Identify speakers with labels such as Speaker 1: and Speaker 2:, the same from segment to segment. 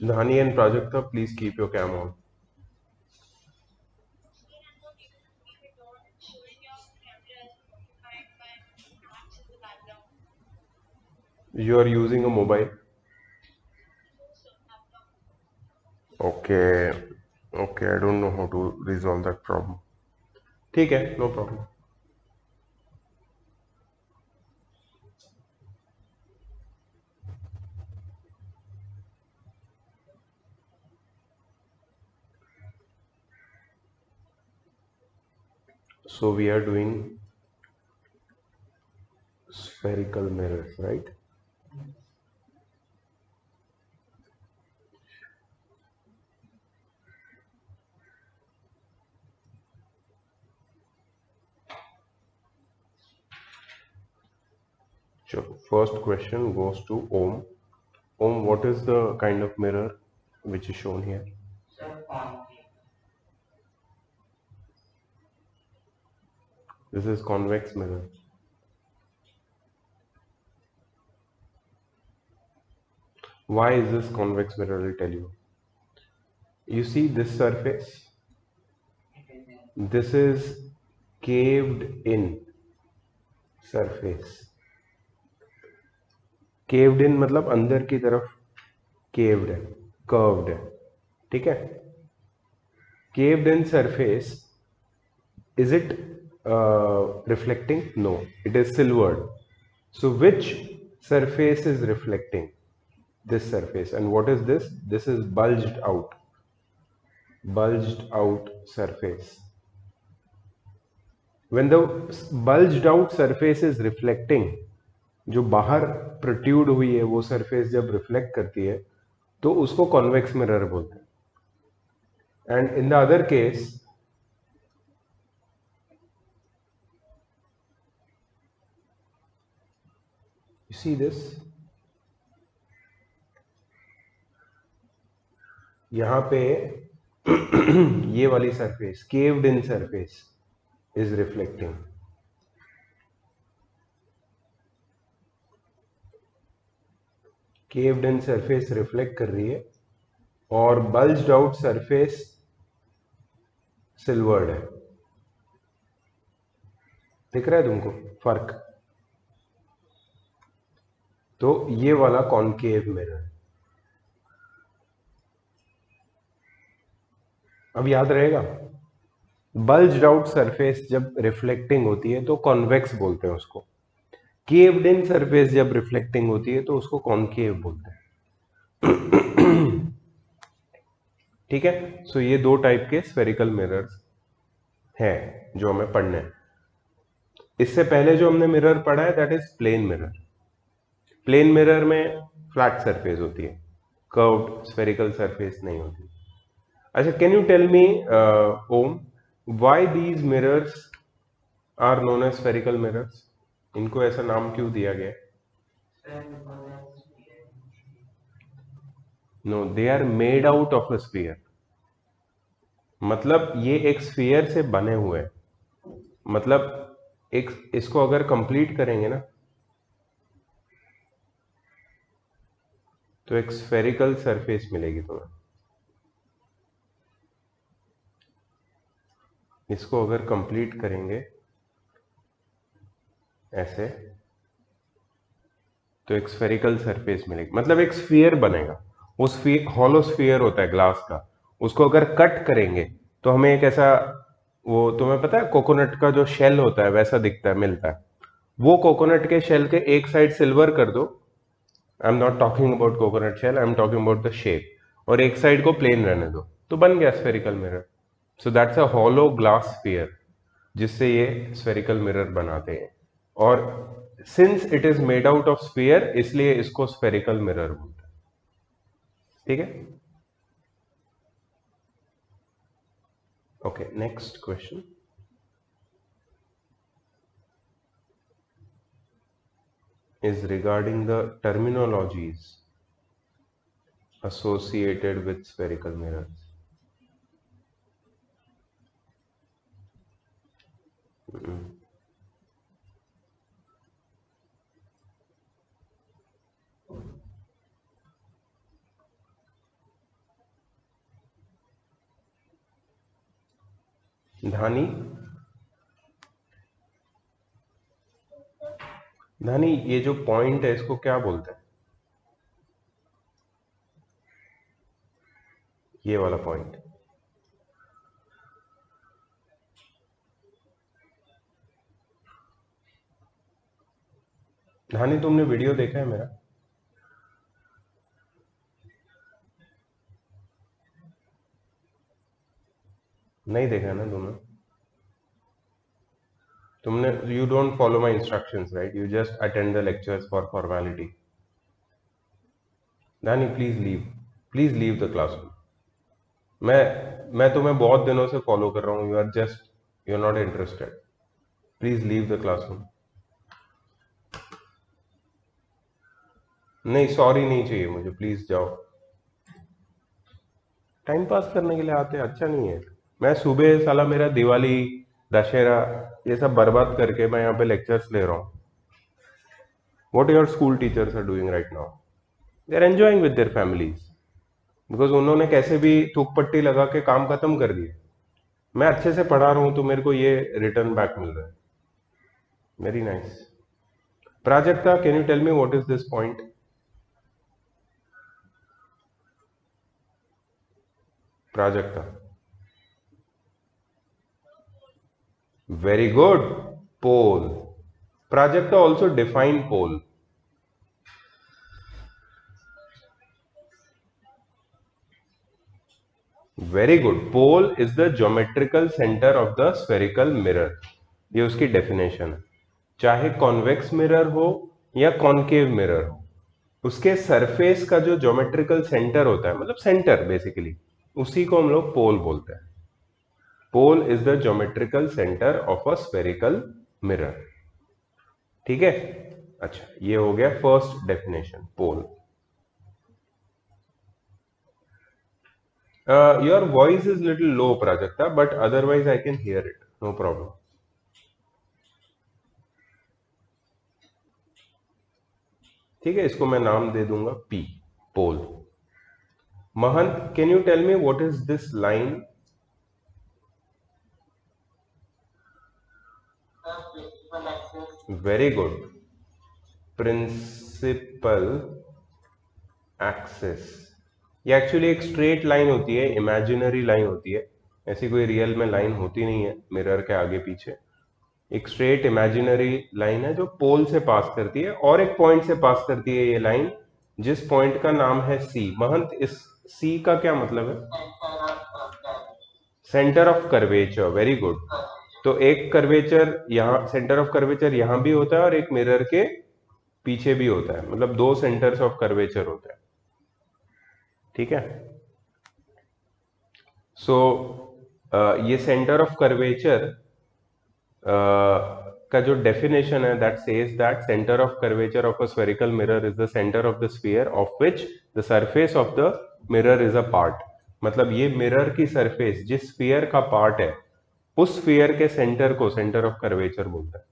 Speaker 1: Dhani and Prajakta, please keep your cam on. You are using a mobile. Okay. Okay, I don't know how to resolve that problem. ठीक है, no problem. So we are doing spherical mirrors, right? So first question goes to Om. Om, what is the kind of mirror which is shown here? This is convex mirror. Why is this convex mirror? I'll tell you. You see this surface? This is caved in surface. Caved in मतलब अंदर की तरफ caved है, curved है, ठीक है? Caved in surface, is it reflecting? No, it is silvered. So which surface is reflecting? This surface. And what is this? This is bulged out surface. When the bulged out surface is reflecting, जो बाहर protrude हुई है वो surface जब reflect करती है तो उसको कॉन्वेक्स मिरर बोलते हैं. And in the other case, you see this, यहां पे ये वाली surface, caved in surface is reflecting. Caved in surface reflect कर रही है और बल्ज्ड आउट सरफेस सिल्वर्ड है. दिख रहा है तुमको फर्क? तो ये वाला कॉनकेव मिरर. अब याद रहेगा, बल्ज्ड आउट सरफेस जब रिफ्लेक्टिंग होती है तो कॉन्वेक्स बोलते हैं उसको. केव्ड इन सरफेस जब रिफ्लेक्टिंग होती है तो उसको कॉनकेव बोलते हैं. ठीक है. सो ये दो टाइप के स्फेरिकल मिरर्स हैं जो हमें पढ़ने हैं. इससे पहले जो हमने मिरर पढ़ा है that is plane mirror. Plane mirror में फ्लैट सरफेस होती है, कर्व्ड स्फेरिकल सरफेस नहीं होती. अच्छा, can you tell me Om, why these mirrors are known as spherical mirrors? इनको ऐसा नाम क्यों दिया गया? No, they are made out of a sphere. मतलब ये एक स्फीयर से बने हुए हैं. मतलब एक इसको अगर कंप्लीट करेंगे ना तो एक स्फेरिकल सरफेस मिलेगी तुम्हें. इसको अगर कंप्लीट करेंगे ऐसे तो एक स्फेरिकल सरफेस मिलेगी, मतलब एक स्फीयर बनेगा. वो स्फीयर हॉलो स्फीयर होता है ग्लास का. उसको अगर कट करेंगे तो हमें एक ऐसा, वो तुम्हें पता है कोकोनट का जो शेल होता है वैसा दिखता है, मिलता है. वो कोकोनट के शेल के एक साइड सिल्वर कर दो. I am not talking about coconut shell, I am talking about the shape. और एक साइड को प्लेन रहने दो तो बन गया spherical mirror. So that's a hollow glass sphere जिससे ये स्फेरिकल मिरर बनाते हैं. और since it is made out of sphere इसलिए इसको स्फेरिकल मिरर बोलते हैं. ठीक है. Okay, next question is regarding the terminologies associated with spherical mirrors. धानी, धानी ये जो पॉइंट है इसको क्या बोलते हैं? ये वाला पॉइंट। धानी तुमने वीडियो देखा है मेरा? नहीं देखा है ना तुमने you don't follow my instructions right, you just attend the lectures for formality. Dhani please leave the classroom. मैं तुम्हें बहुत दिनों से फॉलो कर रहा हूँ, you are not interested. Please leave the classroom. नहीं सॉरी नहीं चाहिए मुझे, प्लीज जाओ। टाइम पास करने के लिए आते हैं, अच्छा नहीं है। मैं सुबह साला मेरा दिवाली, दशहरा, ये सब बर्बाद करके मैं यहाँ पे लेक्चर्स ले रहा हूँ। What your school teachers are doing right now? They are enjoying with their families, because उन्होंने कैसे भी थूक पट्टी लगा के काम खत्म कर दिया। मैं अच्छे से पढ़ा रहा हूँ तो मेरे को ये रिटर्न बैक मिल रहा है। Very nice. Prajakta, can you tell me what is this point? Prajakta, very good. Pole. Prajakta also define pole. Very good. Pole is the geometrical center of the spherical mirror. ये उसकी डेफिनेशन है। चाहे convex mirror हो या concave mirror हो, उसके surface का जो ज्योमेट्रिकल सेंटर होता है, मतलब सेंटर बेसिकली, उसी को हम लोग पोल बोलते हैं। Pole is the geometrical centre of a spherical mirror. ठीक है, अच्छा ये हो गया first definition, pole. Your voice is little low, Prajakta, but otherwise I can hear it. No problem. ठीक है, इसको मैं नाम दे दूंगा P, pole. Mahant, can you tell me what is this line? Very good. Principal axis. ये actually एक straight line होती है, इमेजिनरी लाइन होती है। ऐसी कोई रियल में लाइन होती नहीं है मिरर के आगे पीछे। एक स्ट्रेट इमेजिनरी लाइन है जो पोल से पास करती है और एक पॉइंट से पास करती है ये लाइन, जिस पॉइंट का नाम है सी। महंत, इस सी का क्या मतलब है? Centre of curvature. Very good. तो एक कर्वेचर यहाँ, सेंटर ऑफ कर्वेचर यहाँ भी होता है और एक मिरर के पीछे भी होता है, मतलब दो सेंटर्स ऑफ कर्वेचर होते हैं। ठीक है, सो ये सेंटर ऑफ कर्वेचर का जो डेफिनेशन है, that says that centre of curvature of a spherical mirror is the centre of the sphere of which the surface of the mirror is a part. मतलब ये मिरर की surface जिस sphere का part है, उस sphere के centre को centre of curvature बोलता है।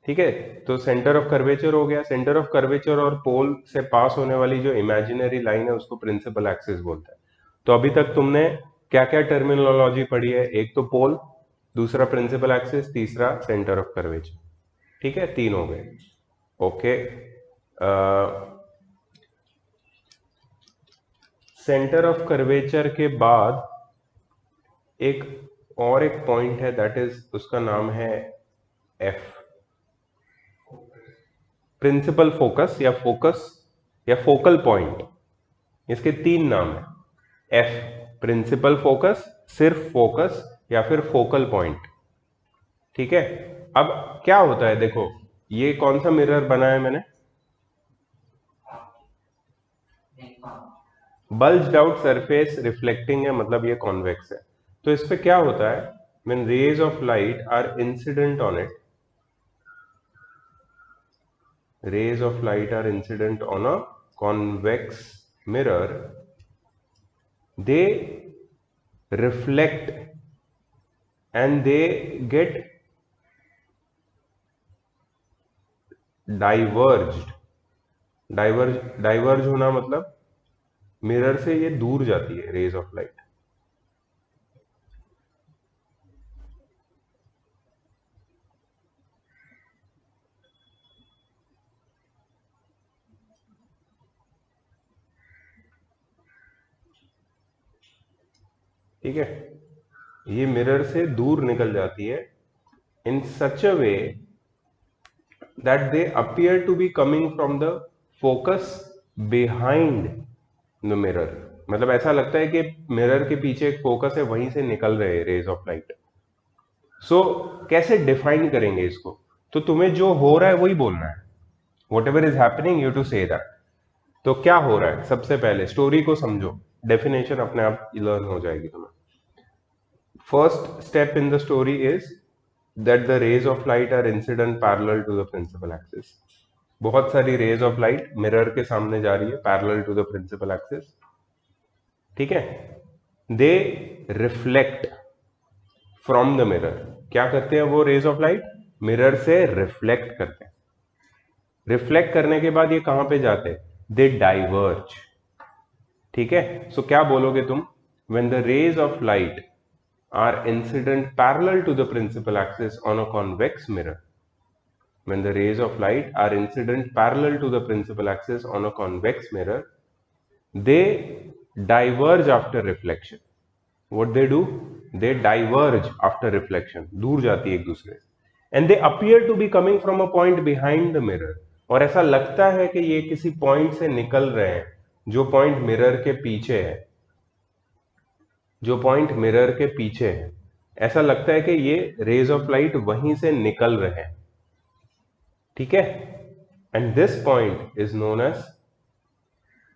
Speaker 1: ठीक है, तो सेंटर ऑफ कर्वेचर हो गया। सेंटर ऑफ कर्वेचर और पोल से पास होने वाली जो इमेजिनरी लाइन है उसको प्रिंसिपल एक्सिस बोलता है। तो अभी तक तुमने क्या क्या टर्मिनोलॉजी पढ़ी है? एक तो पोल, दूसरा प्रिंसिपल एक्सिस, तीसरा सेंटर ऑफ कर्वेचर। ठीक है, तीन हो गए। ओके, सेंटर ऑफ कर्वेचर के बाद एक और एक पॉइंट है, दैट इज, उसका नाम है एफ, प्रिंसिपल फोकस या फोकल पॉइंट। इसके तीन नाम है, एफ प्रिंसिपल फोकस, सिर्फ फोकस, या फिर फोकल पॉइंट। ठीक है, अब क्या होता है देखो, ये कौन सा मिरर बनाया मैंने? बल्ज्ड आउट सरफेस रिफ्लेक्टिंग है, मतलब ये कॉन्वेक्स है। तो इस पे क्या होता है, when rays of light are incident on it, rays of light are incident on a convex mirror, they reflect and they get diverged। Diverge होना मतलब मिरर से ये दूर जाती है रेज ऑफ लाइट। ठीक है, ये मिरर से दूर निकल जाती है in such a way that they appear to be coming from the focus behind the mirror. मतलब ऐसा लगता है कि मिरर के पीछे एक फोकस है, वहीं से निकल रहे हैं रेज ऑफ लाइट। सो कैसे डिफाइन करेंगे इसको? तो तुम्हें जो हो रहा है वही बोलना है, whatever is happening you to say that. तो क्या हो रहा है, सबसे पहले स्टोरी को समझो, डेफिनेशन अपने आप लर्न हो जाएगी तुम्हें। First step in the story is that the rays of light are incident parallel to the principal axis. बहुत सारी रेज ऑफ लाइट मिरर के सामने जा रही है parallel to the principal axis. ठीक है, they reflect from the mirror. क्या करते हैं वो रेज ऑफ लाइट? मिरर से रिफ्लेक्ट करते हैं। रिफ्लेक्ट करने के बाद ये कहां पे जाते हैं? They diverge. ठीक है, सो क्या बोलोगे तुम? When the rays of light are incident parallel to the principal axis on a convex mirror. When the rays of light are incident parallel to the principal axis on a convex mirror, they diverge after reflection. What they do? They diverge after reflection. दूर जाती है एक दूसरे से। And they appear to be coming from a point behind the mirror. और ऐसा लगता है कि ये किसी पॉइंट से निकल रहे हैं, जो पॉइंट मिरर के पीछे है, जो पॉइंट मिरर के पीछे है। ऐसा लगता है कि ये रेज ऑफ लाइट वहीं से निकल रहे हैं। ठीक है, and this point is known as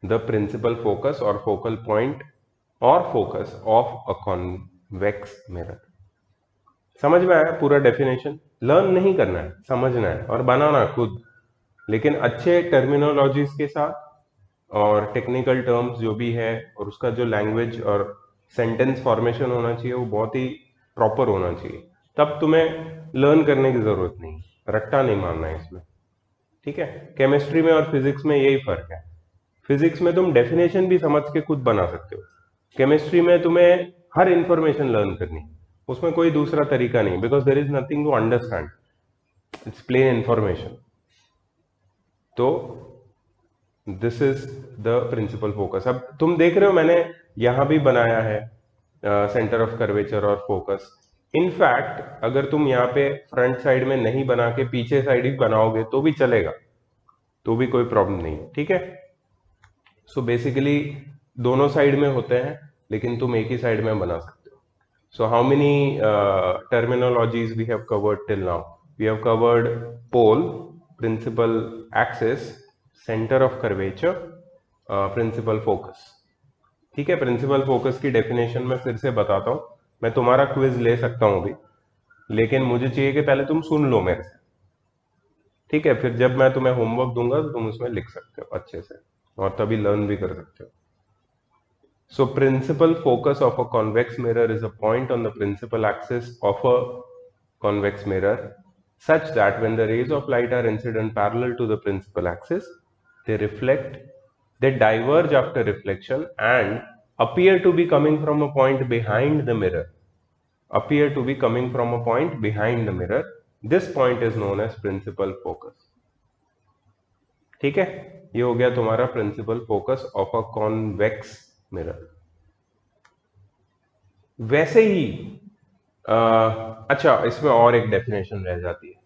Speaker 1: the principal focus और फोकल पॉइंट और focus of a convex mirror. समझ में आया पूरा डेफिनेशन? लर्न नहीं करना है, समझना है और बनाना खुद, लेकिन अच्छे टर्मिनोलॉजीज के साथ और टेक्निकल टर्म्स जो भी है, और उसका जो लैंग्वेज और सेंटेंस फॉर्मेशन होना चाहिए वो बहुत ही प्रॉपर होना चाहिए। तब तुम्हें लर्न करने की जरूरत नहीं, रट्टा नहीं मारना है इसमें। ठीक है, केमिस्ट्री में और फिजिक्स में यही फर्क है। फिजिक्स में तुम डेफिनेशन भी समझ के खुद बना सकते हो, केमिस्ट्री में तुम्हें हर इंफॉर्मेशन लर्न करनी, उसमें कोई दूसरा तरीका नहीं, because there is nothing to understand, it's plain information. तो this is the principal focus. अब तुम देख रहे हो मैंने यहां भी बनाया है सेंटर ऑफ कर्वेचर और फोकस। इनफैक्ट अगर तुम यहाँ पे फ्रंट साइड में नहीं बना के पीछे साइड ही बनाओगे तो भी चलेगा, तो भी कोई प्रॉब्लम नहीं है। ठीक है, सो बेसिकली दोनों साइड में होते हैं, लेकिन तुम एक ही साइड में बना सकते हो। So how many terminologies we have covered till now? We have covered pole, principal axis, center of curvature, principal focus। ठीक है, प्रिंसिपल फोकस की डेफिनेशन मैं फिर से बताता हूं। मैं तुम्हारा क्विज ले सकता हूं अभी, लेकिन मुझे चाहिए कि पहले तुम सुन लो मेरे से। ठीक है, फिर जब मैं तुम्हें होमवर्क दूंगा तो तुम उसमें लिख सकते हो अच्छे से, और तभी लर्न भी कर सकते हो। So principal focus of a convex mirror is a point on the principal axis of a convex mirror such that when the rays of light are incident parallel to the principal axis, they reflect, they diverge after reflection and appear to be coming from a point behind the mirror. Appear to be coming from a point behind the mirror. This point is known as principal focus. ठीक है, ये हो गया तुम्हारा principal focus of a convex mirror. वैसे ही अच्छा, इसमें और एक डेफिनेशन रह जाती है,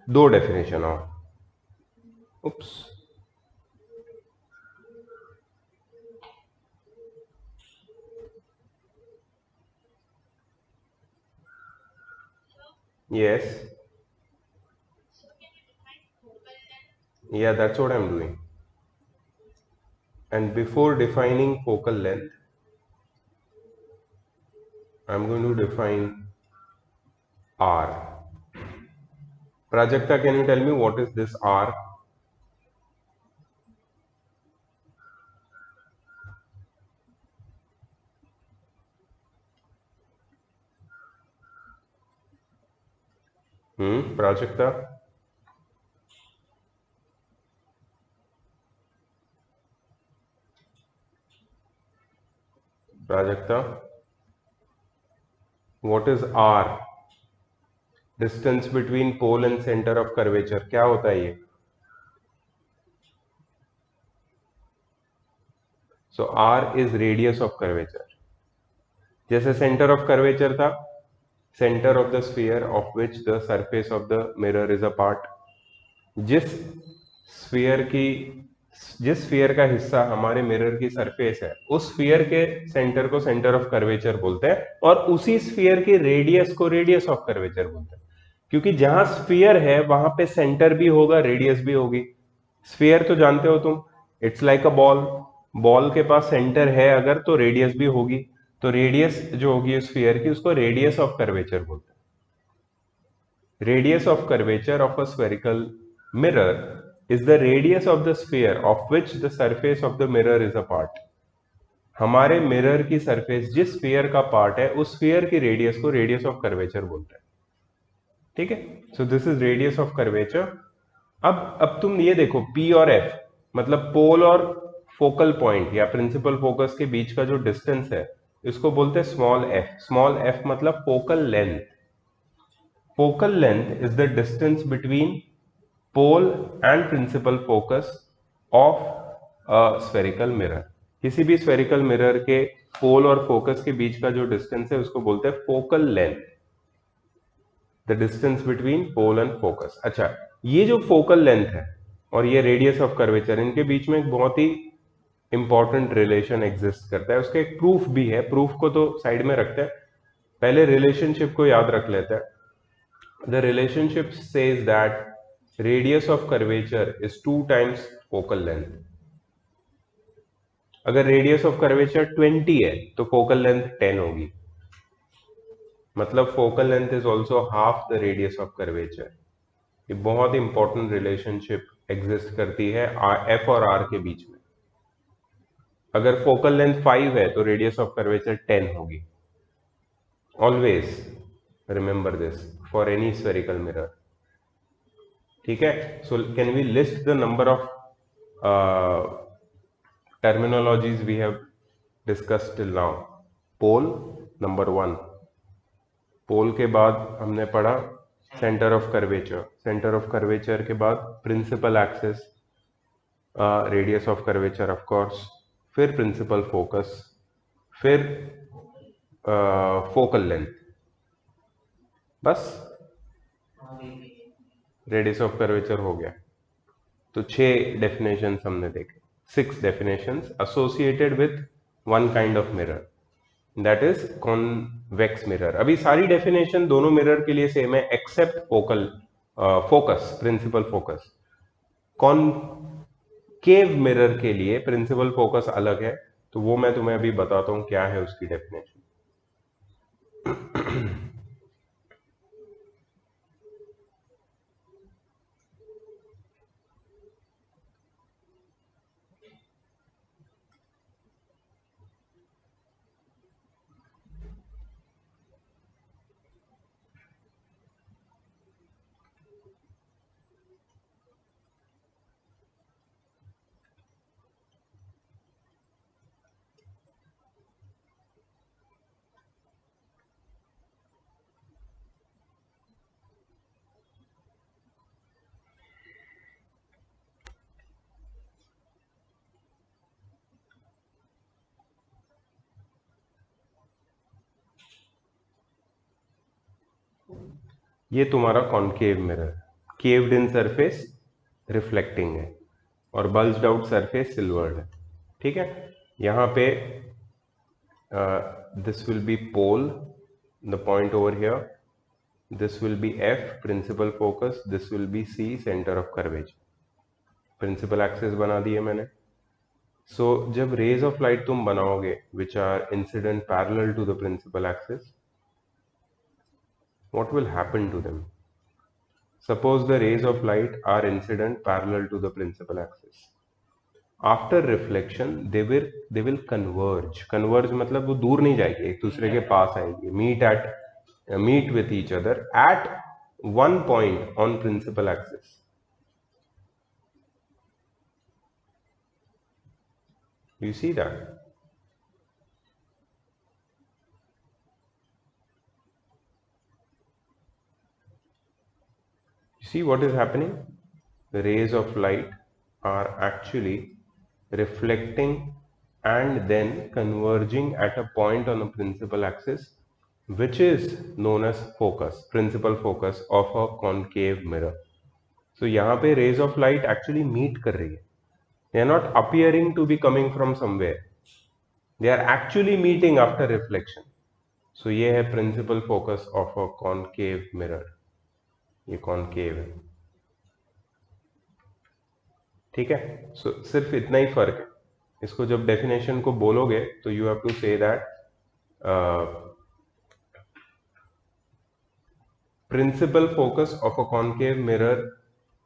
Speaker 1: दो डेफिनेशन और। उप्स, yes, yeah, that's what I'm doing. And before defining focal length, I'm going to define R. Prajakta, can you tell me what is this R? Prajakta? Prajakta? What is R? Distance between pole and center of curvature, क्या होता है ये? So R is radius of curvature. जैसे centre of curvature था, centre of the sphere of which the surface of the mirror is a part. जिस sphere की जिस sphere का हिस्सा हमारे मिरर की सरफेस है, उस स्फीयर के सेंटर को सेंटर ऑफ कर्वेचर बोलते हैं, और उसी स्फीयर की रेडियस को रेडियस ऑफ कर्वेचर बोलते हैं। क्योंकि जहां स्फीयर है वहां पे सेंटर भी होगा, रेडियस भी होगी। स्फीयर तो जानते हो तुम, it's like a ball. Ball के पास सेंटर है अगर, तो रेडियस भी होगी। तो रेडियस जो होगी स्फीयर की, उसको रेडियस ऑफ कर्वेचर बोलते हैं। Radius of curvature of a spherical mirror is the radius of the sphere of which the surface of the mirror is a part। हमारे मिरर की सरफेस जिस स्फीयर का पार्ट है, उस स्फीयर की radius को रेडियस ऑफ कर्वेचर बोलते हैं। ठीक है, so this is radius of curvature. अब तुम ये देखो, पी और एफ मतलब पोल और फोकल पॉइंट या प्रिंसिपल फोकस के बीच का जो डिस्टेंस है, इसको बोलते हैं स्मॉल एफ। स्मॉल एफ मतलब focal length. Focal length is the distance between pole and principal focus of a spherical mirror. किसी भी स्फेरिकल मिरर के पोल और फोकस के बीच का जो डिस्टेंस है, उसको बोलते हैं focal length, the distance between pole and focus. अच्छा, ये जो फोकल लेंथ है और ये रेडियस ऑफ कर्वेचर, इनके बीच में एक बहुत ही इंपॉर्टेंट रिलेशन एग्जिस्ट करता है। उसका एक प्रूफ भी है, प्रूफ को तो साइड में रखते हैं, पहले रिलेशनशिप को याद रख लेते हैं। The relationship says that radius of curvature is 2 times focal length. अगर रेडियस ऑफ कर्वेचर 20 है तो फोकल लेंथ 10 होगी, मतलब focal length is also half the radius of curvature. ये बहुत इंपॉर्टेंट रिलेशनशिप एग्जिस्ट करती है एफ और आर के बीच में। अगर फोकल लेंथ 5 है तो रेडियस ऑफ कर्वेचर 10 होगी। Always remember this for any spherical mirror. ठीक है, so can we list the number of terminologies we have discussed till now? Pole number 1। Pole के बाद हमने पढ़ा centre of curvature. Centre of curvature के बाद principal axis, radius of curvature of course, फिर principal focus, फिर focal length. बस radius of curvature हो गया। तो 6 डेफिनेशंस हमने देखे, 6 definitions associated with one kind of mirror, that is convex mirror. अभी सारी डेफिनेशन दोनों मिरर के लिए सेम है except focal focus, principal focus. Concave mirror के लिए प्रिंसिपल फोकस अलग है, तो वो मैं तुम्हें अभी बताता हूं क्या है उसकी डेफिनेशन। ये तुम्हारा concave mirror, caved in surface reflecting है, और बल्ज्ड आउट सरफेस सिल्वर्ड है। ठीक है, यहां पे this will be pole, the point over here, this will be F principal focus, this will be C center of curvature। Principal axis बना दिए मैंने। सो जब रेज ऑफ लाइट तुम बनाओगे which are incident parallel to the principal axis, what will happen to them? Suppose the rays of light are incident parallel to the principal axis. After reflection they will converge मतलब वो दूर नहीं जाएगी, एक दूसरे के पास आएगी, meet with each other at one point on principal axis। You see that? You see what is happening? The rays of light are actually reflecting and then converging at a point on the principal axis which is known as focus, principal focus of a concave mirror. So यहाँ पे rays of light actually meet कर रही है. They are not appearing to be coming from somewhere. They are actually meeting after reflection. So ये है principal focus of a concave mirror. ये concave है. ठीक है. So सिर्फ इतना ही फर्क है. इसको जब डेफिनेशन को बोलोगे तो you have to say that principal focus of a concave mirror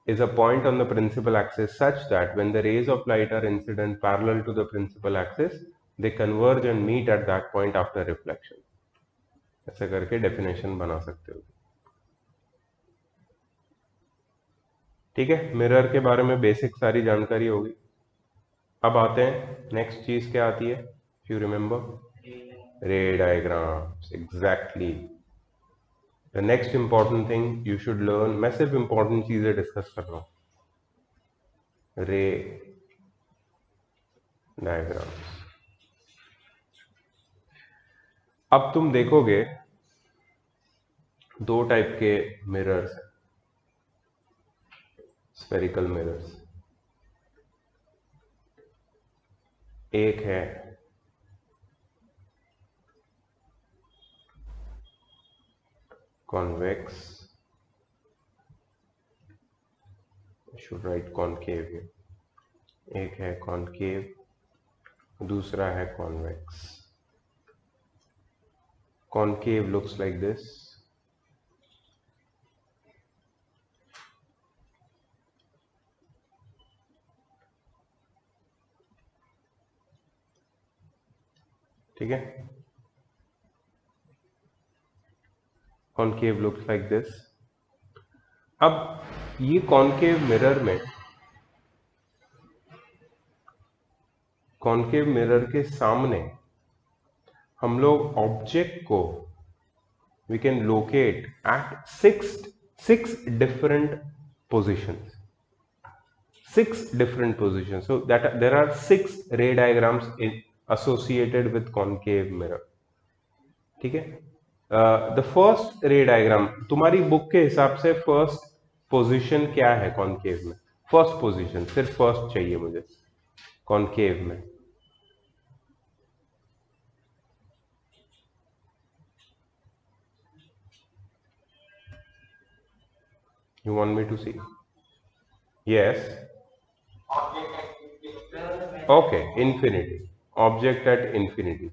Speaker 1: is a point on the principal axis such that when the rays of light are incident parallel to the principal axis, they converge and meet at that point after reflection. ऐसे करके definition बना सकते हो. ठीक है. Mirror के बारे में बेसिक सारी जानकारी होगी. अब आते हैं नेक्स्ट चीज क्या आती है. इफ यू रिमेंबर रे diagrams. Exactly the next important thing you should learn. मैं सिर्फ इंपॉर्टेंट चीजें डिस्कस कर रहा हूं. रे डायग्राम्स. अब तुम देखोगे दो टाइप के मिरर्स हैं. Spherical mirrors. एक है कॉन्वेक्स. Should write concave. एक है कॉनकेव, दूसरा है convex. Concave looks like this. ठीक है. Concave looks like this. अब ये कॉनकेव मिरर में, कॉनकेव मिरर के सामने हम लोग ऑब्जेक्ट को we can locate at six different positions. 6 different positions. So that there are 6 ray diagrams associated with concave mirror. ठीक है. द फर्स्ट रे डायग्राम तुम्हारी बुक के हिसाब से फर्स्ट पोजीशन क्या है कॉनकेव में? फर्स्ट पोजीशन, सिर्फ फर्स्ट चाहिए मुझे कॉनकेव में. You want me to see? Yes. Okay, infinity. Object at infinity.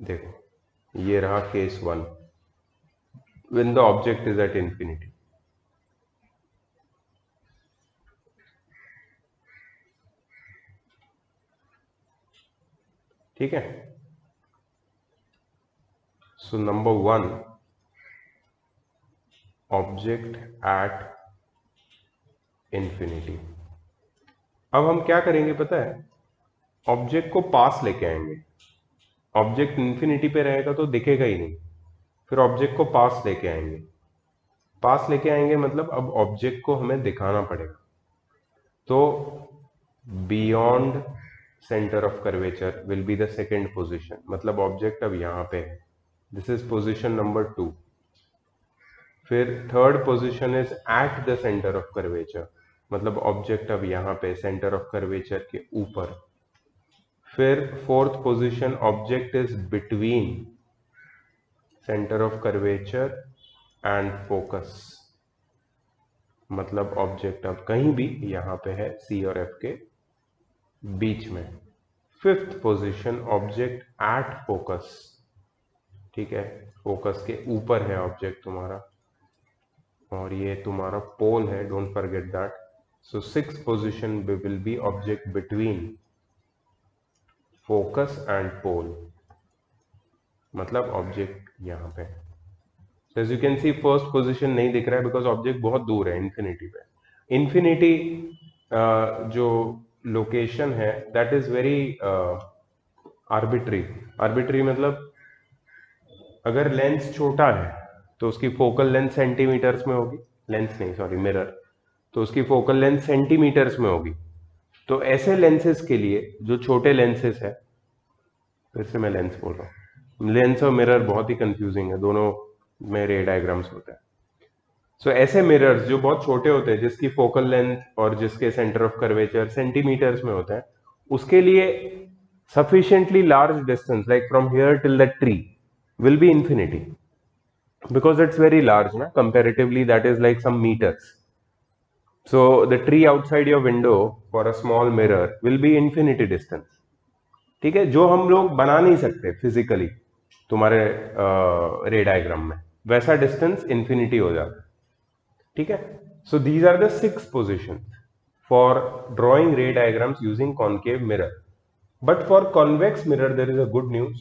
Speaker 1: देखो ये रहा case 1. When the object is at infinity. ठीक है. So number 1, object at infinity. अब हम क्या करेंगे पता है? ऑब्जेक्ट को पास लेके आएंगे. ऑब्जेक्ट इंफिनिटी पे रहेगा तो दिखेगा ही नहीं. फिर ऑब्जेक्ट को पास लेके आएंगे. पास लेके आएंगे मतलब अब ऑब्जेक्ट को हमें दिखाना पड़ेगा. तो beyond centre of curvature will be the second position. मतलब ऑब्जेक्ट अब यहां पे है. This is position number 2. फिर third position is at the centre of curvature. मतलब ऑब्जेक्ट अब यहां पे सेंटर ऑफ कर्वेचर के ऊपर. फिर fourth position object is between centre of curvature and focus. मतलब ऑब्जेक्ट अब कहीं भी यहां पे है सी और एफ के बीच में. Fifth position object at focus. ठीक है. फोकस के ऊपर है ऑब्जेक्ट तुम्हारा और ये तुम्हारा पोल है. Don't forget that. So sixth position will be object between focus and pole. मतलब ऑब्जेक्ट यहां पे. So as you can see first position नहीं दिख रहा है बिकॉज ऑब्जेक्ट बहुत दूर है इन्फिनिटी पे. इन्फिनिटी जो लोकेशन है that is very arbitrary. Arbitrary मतलब अगर लेंस छोटा है तो उसकी फोकल लेंथ सेंटीमीटर्स में होगी. लेंस नहीं, सॉरी, मिरर. तो उसकी फोकल लेंथ सेंटीमीटर्स में होगी. तो ऐसे लेंसेज के लिए जो छोटे लेंसेज है, फिर से मैं लेंस बोल रहा हूँ, लेंस और मिरर बहुत ही कंफ्यूजिंग है, दोनों में रे डायग्राम्स होता है। सो ऐसे मिरर्स जो बहुत छोटे होते हैं, जिसकी फोकल लेंथ और जिसके सेंटर ऑफ कर्वेचर सेंटीमीटर्स में होता है, उसके लिए sufficiently large distance like from here till the tree will be infinity, because it's very large na, comparatively that is like some meters. So the tree outside your window for a small mirror will be infinity distance. ठीक है, जो हम लोग बना नहीं सकते physically तुम्हारे रे डायग्राम में, वैसा डिस्टेंस इंफिनिटी हो जाता है। ठीक है, so these are the 6 position for drawing ray diagrams using concave mirror. But for convex mirror there is a good news.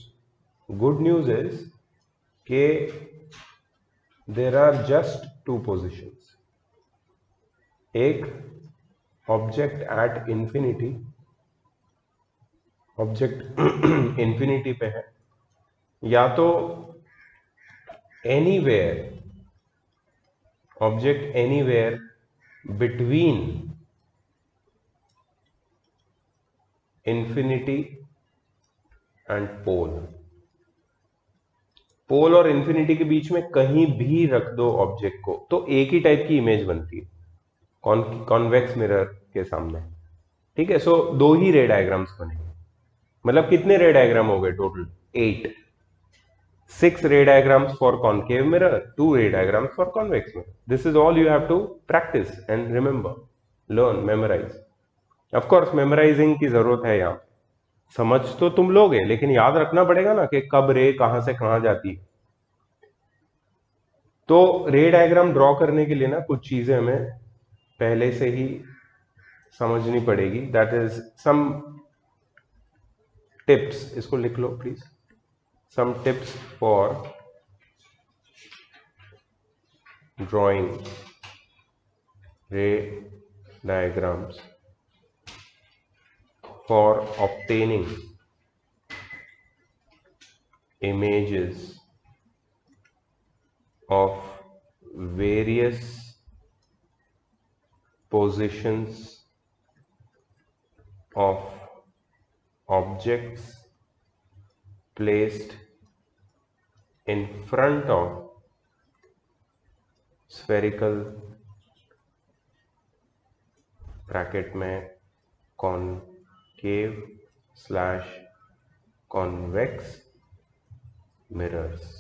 Speaker 1: Good news is के देर आर जस्ट 2 पोजिशंस। एक, object at infinity, object infinity पे है, या तो anywhere, object anywhere between infinity and pole. Pole और infinity के बीच में कहीं भी रख दो ऑब्जेक्ट को तो एक ही टाइप की इमेज बनती है कॉन्वेक्स मिरर के सामने। ठीक है, सो 2 ही रे डायग्राम्स बनेंगे। मतलब कितने रे डायग्राम हो गए total? 8। 6 ray diagrams for concave mirror, 2 ray diagrams for convex mirror. This is all you have to practice and remember, learn, memorize. Of course memorizing की जरूरत है यहाँ, समझ तो तुम लोगे लेकिन याद रखना पड़ेगा ना कि कब रे कहां से कहां जाती है। तो रे डायग्राम ड्रॉ करने के लिए ना कुछ चीजें हमें पहले से ही समझनी पड़ेगी। दैट इज सम टिप्स, इसको लिख लो please. Some tips for drawing ray diagrams for obtaining images of various positions of objects placed in front of spherical bracket में concave slash convex mirrors.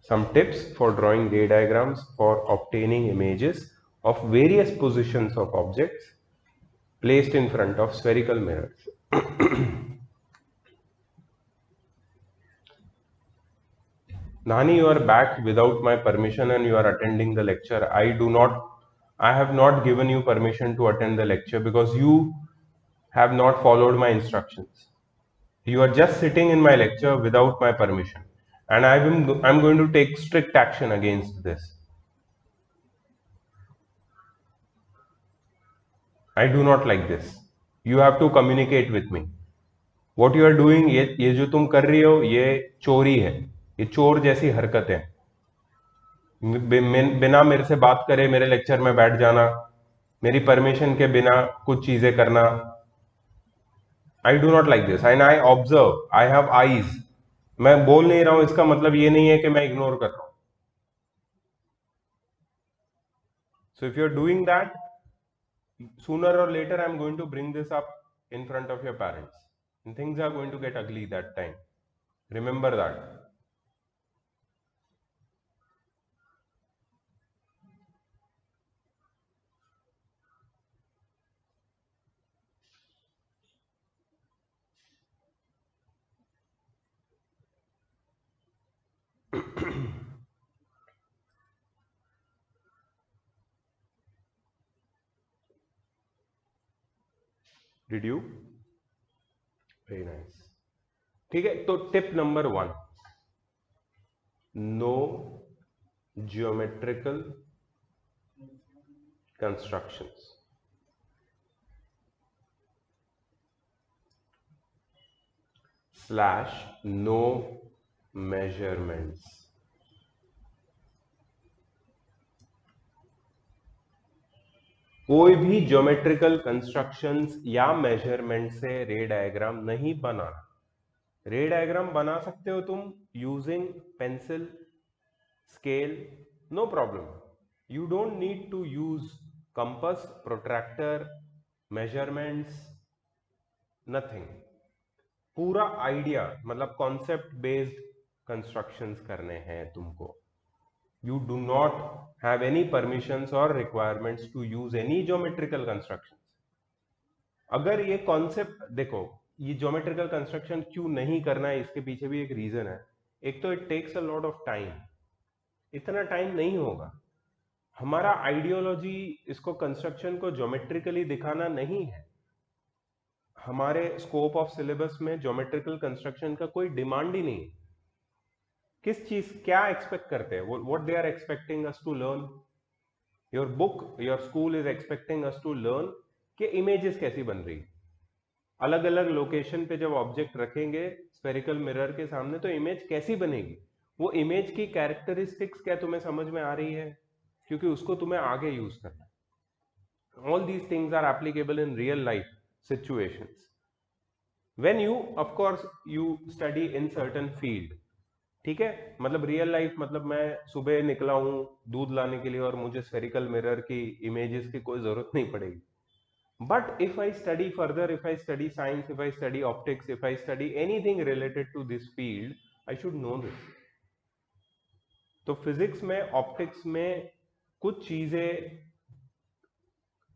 Speaker 1: Some tips for drawing ray diagrams for obtaining images of various positions of objects placed in front of spherical mirrors. Nani, you are back without my permission and you are attending the lecture. I have not given you permission to attend the lecture because you have not followed my instructions. You are just sitting in my lecture without my permission, and I'm going to take strict action against this. I do not like this. You have to communicate with me. What you are doing, ये जो तुम कर रही हो ये चोरी है, ये चोर जैसी हरकत है। बिना मेरे से बात करे मेरे लेक्चर में बैठ जाना, मेरी परमिशन के बिना कुछ चीजें करना। I do not like this and I observe, I have eyes. मैं बोल नहीं रहा हूं इसका मतलब ये नहीं है कि मैं इग्नोर कर रहा हूं। So if you are doing that, sooner or later I'm going to bring this up in front of your parents and things are going to get ugly that time. Remember that. Did you? Very nice. ठीक है, तो tip number 1, no geometrical constructions. Slash no measurements. कोई भी geometrical constructions या measurement से रे diagram नहीं बनाना। रे डायग्राम बना सकते हो तुम using pencil, scale, no problem. You don't need to use compass, protractor, measurements, nothing. पूरा आइडिया मतलब कॉन्सेप्ट बेस्ड कंस्ट्रक्शंस करने हैं तुमको। You do not have any permissions or requirements to use any geometrical constructions। अगर ये concept देखो, ये geometrical construction क्यों नहीं करना है, इसके पीछे भी एक रीजन है। एक तो it takes a lot of time, इतना टाइम नहीं होगा। हमारा आइडियोलॉजी इसको कंस्ट्रक्शन को ज्योमेट्रिकली दिखाना नहीं है। हमारे स्कोप ऑफ सिलेबस में ज्योमेट्रिकल कंस्ट्रक्शन का कोई डिमांड ही नहीं। किस चीज क्या एक्सपेक्ट करते हैं, what they are expecting us to learn. Your book, your school is expecting us to learn कि इमेजेस कैसी बन रही। अलग अलग लोकेशन पे जब ऑब्जेक्ट रखेंगे स्फेरिकल मिरर के सामने तो इमेज कैसी बनेगी, वो इमेज की कैरेक्टरिस्टिक्स क्या तुम्हें समझ में आ रही है, क्योंकि उसको तुम्हें आगे यूज करना है। All these things are applicable in real life situations. When you of course you study in certain field, ठीक है, मतलब रियल लाइफ मतलब मैं सुबह निकला हूं दूध लाने के लिए और मुझे स्फेरिकल मिरर की इमेजेस की कोई जरूरत नहीं पड़ेगी। But if I study further, if I study science, if I study optics, if I study anything related to this field, I should know this। तो फिजिक्स में, ऑप्टिक्स में कुछ चीजें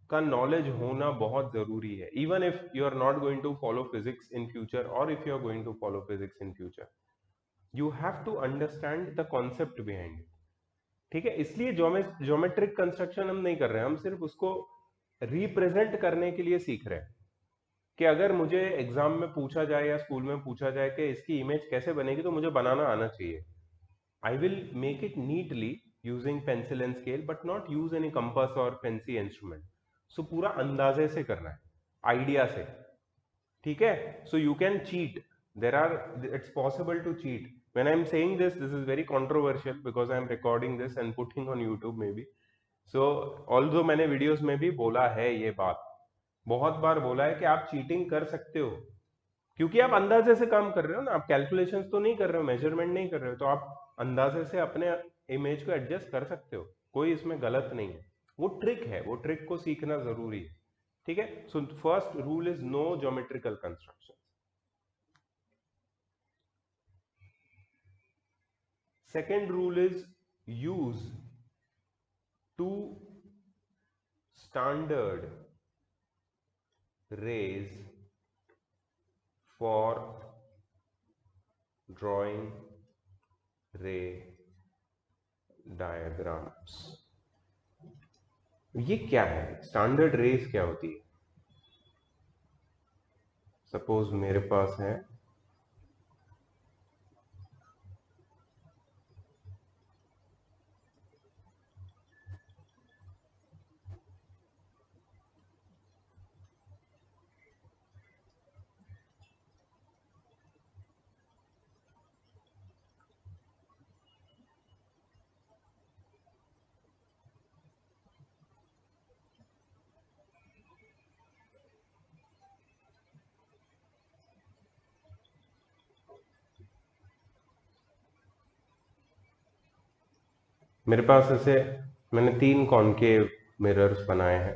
Speaker 1: का नॉलेज होना बहुत जरूरी है। Even if you are not going to follow physics in future और if you are going to follow physics in future, you have to understand the concept behind it. ठीक है, इसलिए ज्योमेट्रिक कंस्ट्रक्शन हम नहीं कर रहे हैं, हम सिर्फ उसको रिप्रेजेंट करने के लिए सीख रहे हैं कि अगर मुझे एग्जाम में पूछा जाए या स्कूल में पूछा जाए कि इसकी इमेज कैसे बनेगी तो मुझे बनाना आना चाहिए। I will make it neatly using pencil and scale but not use any compass और फैंसी इंस्ट्रूमेंट। सो पूरा अंदाजे से करना है, आइडिया से। ठीक है, so you can cheat, there are, it's possible to cheat. when I'm saying this is very controversial because I'm recording this and putting on YouTube maybe, so although मैंने videos में भी बोला है ये बात, बहुत बार बोला है कि आप चीटिंग कर सकते हो क्योंकि आप अंदाजे से काम कर रहे हो ना, आप कैलकुलेशंस तो नहीं कर रहे हो, मेजरमेंट नहीं कर रहे हो, तो आप अंदाजे से अपने इमेज को एडजस्ट कर सकते हो, कोई इसमें गलत नहीं है। वो ट्रिक है, वो ट्रिक को सीखना जरूरी है। ठीक है, so first rule is no geometrical construction. Second rule is use to standard rays for drawing ray diagrams। ये क्या है, स्टैंडर्ड रेज क्या होती है? सपोज मेरे पास है मेरे पास ऐसे, मैंने 3 कॉनकेव मिरर्स बनाए हैं।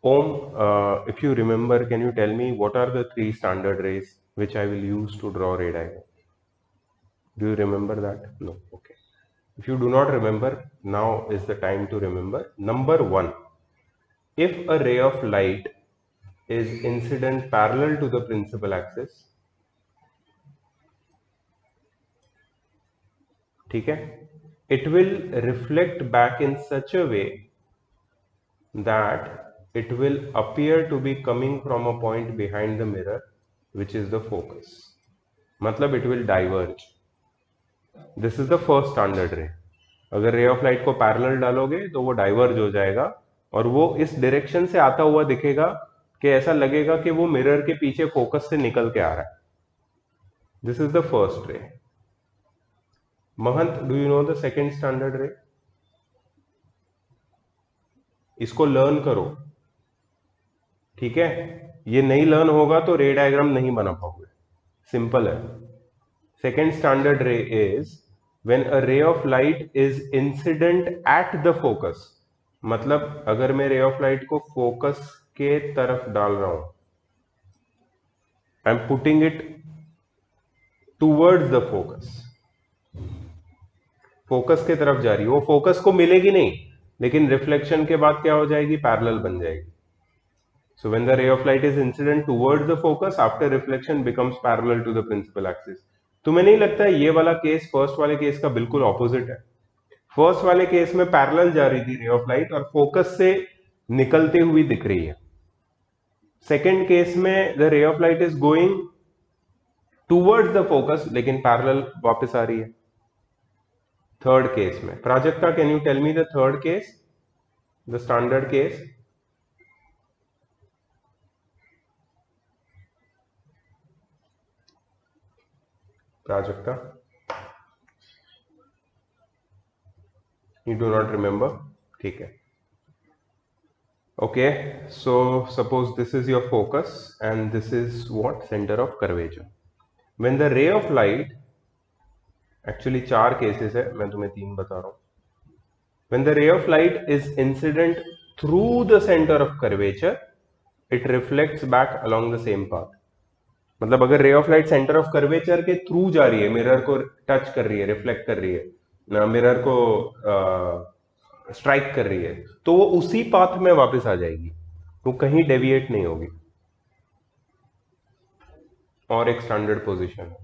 Speaker 1: ओम, if you remember, can you tell me what are the 3 standard rays which I will use to draw ray diagram? Do you remember that? No. Okay. If you do not remember, now is the time to remember. Number 1, if a ray of light is incident parallel to the principal axis, ठीक है, it will reflect back in such a way that it will appear to be coming from a point behind the mirror which is the focus। मतलब it will diverge। This is the first standard रे। अगर रे of light को parallel डालोगे तो वो diverge हो जाएगा और वो इस डायरेक्शन से आता हुआ दिखेगा कि ऐसा लगेगा कि वो मिरर के पीछे फोकस से निकल के आ रहा है। This is the first ray. Mahant, do you know the second standard ray? इसको लर्न करो, ठीक है। ये नहीं लर्न होगा तो रे डायग्राम नहीं बना पाओगे, सिंपल है। सेकेंड स्टैंडर्ड रे इज व्हेन अ रे of light is incident at the focus, मतलब अगर मैं रे ऑफ लाइट को फोकस के तरफ डाल रहा हूं, I am putting it towards the focus, focus के तरफ जा रही है, वो फोकस को मिलेगी नहीं, लेकिन रिफ्लेक्शन के बाद क्या हो जाएगी, पैरेलल बन जाएगी। So when the ray of light is incident towards the focus, after reflection becomes parallel to the principal axis. तुम्हें नहीं लगता है ये वाला केस फर्स्ट वाले केस का बिल्कुल ऑपोजिट है? फर्स्ट वाले केस में पैरेलल जा रही थी रे ऑफ लाइट और फोकस से निकलते हुई दिख रही है। सेकेंड केस में the ray of light is going towards the focus लेकिन पैरेलल वापस आ रही है। थर्ड केस में Prajakta, can you tell me the third case, the standard case? Prajakta, you do not remember? ठीक है, okay, so suppose this is your focus and this is what, center of curvature. When the ray of light, actually 4 cases है, मैं तुम्हें 3 बता रहा हूँ. When the ray of light is incident through the center of curvature, it reflects back along the same path. मतलब अगर रे of light centre of curvature के थ्रू जा रही है, मिरर को टच कर रही है, रिफ्लेक्ट कर रही है ना, मिरर को स्ट्राइक कर रही है, तो वो उसी पाथ में वापस आ जाएगी, वो कहीं डेविएट नहीं होगी। और एक स्टैंडर्ड पोजीशन है।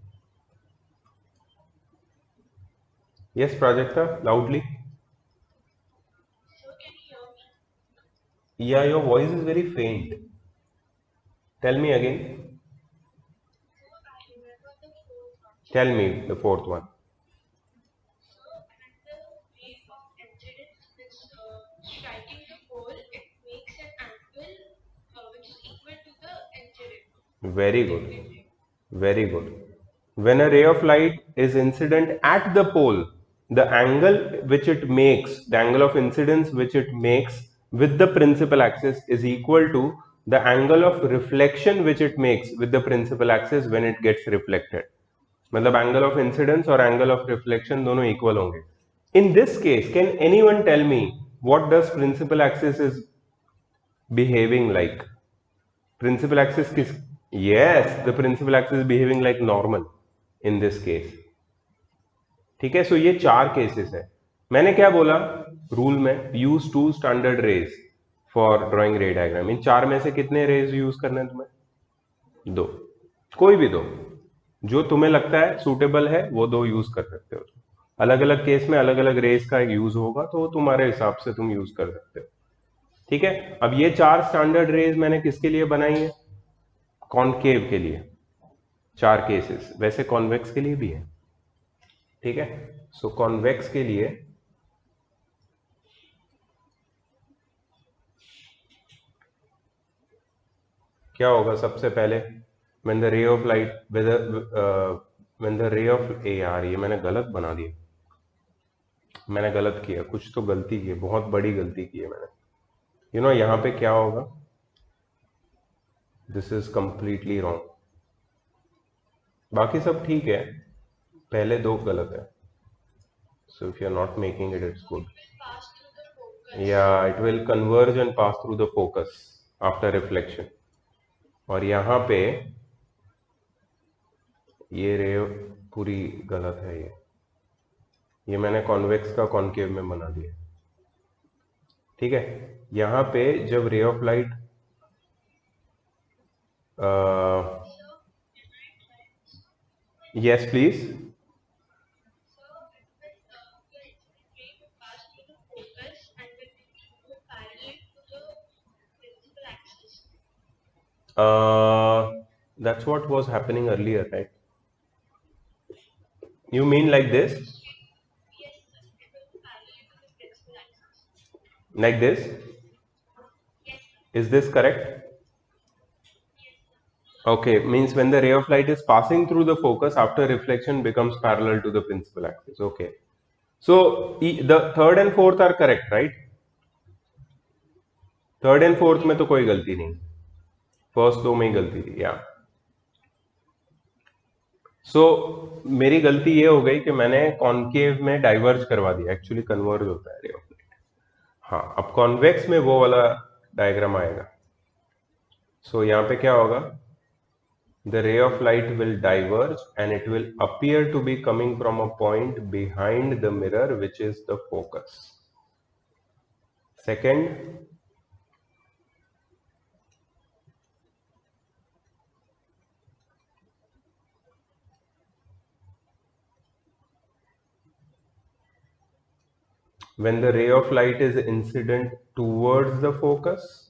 Speaker 1: Yes Prajakta, loudly. Yeah your voice is very faint, tell me again, tell me the fourth one. Very good, very good. When a ray of light is incident at the pole, the angle which it makes, the angle of incidence which it makes with the principal axis is equal to the angle of reflection which it makes with the principal axis when it gets reflected. मतलब angle of incidence और angle of reflection दोनों equal होंगे. In this case, can anyone tell me what does principal axis is behaving like? Principal axis किस? Yes, the principal axis is behaving like normal in this case. ठीक है, सो ये 4 cases है। मैंने क्या बोला रूल में, use 2 standard rays for drawing ray diagram. इन 4 में से कितने रेज यूज करना है तुम्हें? 2, कोई भी 2 जो तुम्हें लगता है सूटेबल है वो 2 यूज कर सकते हो। अलग अलग केस में अलग अलग रेज का यूज होगा तो तुम्हारे हिसाब से तुम यूज कर सकते हो। ठीक है, अब ये 4 स्टैंडर्ड रेज मैंने किसके लिए बनाई है? कॉनकेव के लिए 4 केसेस, वैसे कॉन्वेक्स के लिए भी है। ठीक है, सो कॉन्वेक्स के लिए क्या होगा? सबसे पहले when the ray of light, whether when the ray of यार ये मैंने गलत बना दिया, मैंने गलत किया, कुछ तो गलती की है, बहुत बड़ी गलती की है मैंने। यू नो यहाँ पे क्या होगा, दिस इज कंप्लीटली रॉन्ग, बाकी सब ठीक है, पहले 2 गलत है। So if you are not making it, it's good. या it will converge and pass through the focus after reflection. और यहाँ पे ये रे पूरी गलत है, ये मैंने कॉन्वेक्स का कॉनकेव में बना दिया। ठीक है, यहाँ पे जब रे of light yes please, that's what was happening earlier, right? You mean like this? Like this? Is this correct? Okay, means when the ray of light is passing through the focus, after reflection becomes parallel to the principal axis. Okay, so the third and fourth are correct, right? Third and fourth में तो कोई गलती नहीं, first दो में ही गलती थी या सो मेरी गलती ये हो गई कि मैंने कॉनकेव में डाइवर्ज करवा दिया, एक्चुअली कन्वर्ज होता है रे ऑफ लाइट। हाँ, अब कॉन्वेक्स में वो वाला डायग्राम आएगा। सो यहाँ पे क्या होगा, the ray of light will diverge and it will appear to be coming from a point behind the mirror, which is the focus. Second, when the ray of light is incident towards the focus,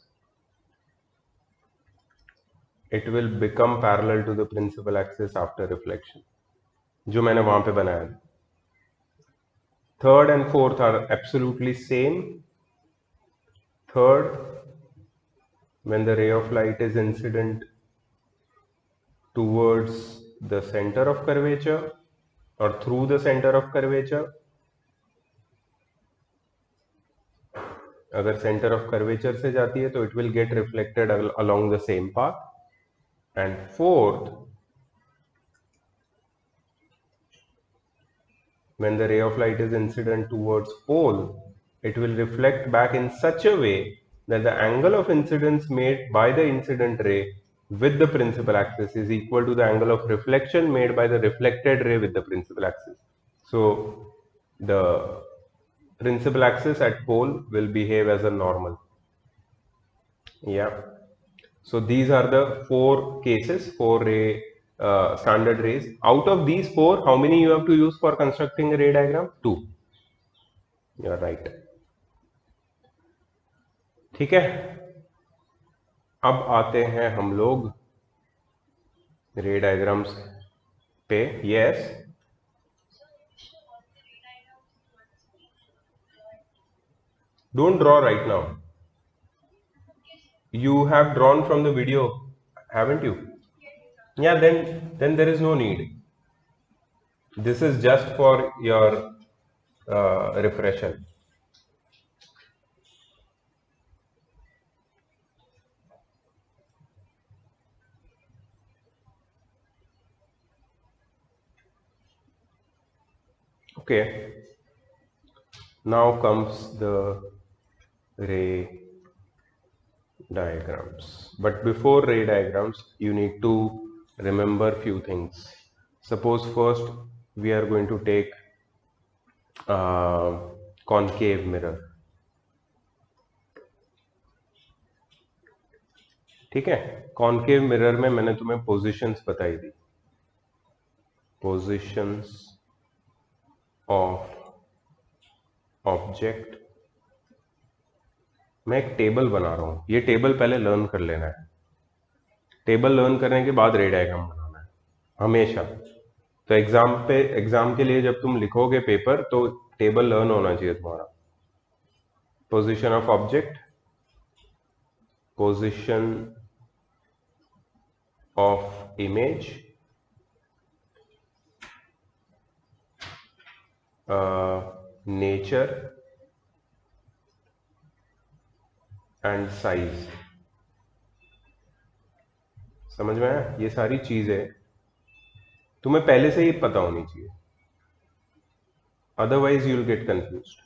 Speaker 1: it will become parallel to the principal axis after reflection, जो मैंने वहां पे बनाया था। Third and fourth are absolutely same. Third, when the ray of light is incident towards the center of curvature or through the center of curvature, अगर centre of curvature से जाती है तो it will get reflected along the same path. And fourth, when the ray of light is incident towards pole, it will reflect back in such a way that the angle of incidence made by the incident ray with the principal axis is equal to the angle of reflection made by the reflected ray with the principal axis. So the principal axis at pole will behave as a normal. Yeah. So these are the four cases, four ray standard rays. Out of these four, how many you have to use for constructing a ray diagram? Two. You are right. ठीक है, अब आते हैं हम लोग रे diagrams पे। Yes, don't draw right now, you have drawn from the video, haven't you? Yeah, then there is no need. This is just for your refresher. Okay, now comes the ray diagrams. But before ray diagrams, you need to remember few things. Suppose first we are going to take concave mirror. ठीक है, concave mirror में मैंने तुम्हें positions बताई थी, positions of object. मैं एक table बना रहा हूं, ये टेबल पहले लर्न कर लेना है। टेबल लर्न करने के बाद रे डायग्राम बनाना है हमेशा। तो एग्जाम के लिए जब तुम लिखोगे पेपर तो टेबल लर्न होना चाहिए तुम्हारा। Position of object, position of image, nature and size. समझ में आया? ये सारी चीजें तुम्हें पहले से ही पता होनी चाहिए, otherwise you will get confused.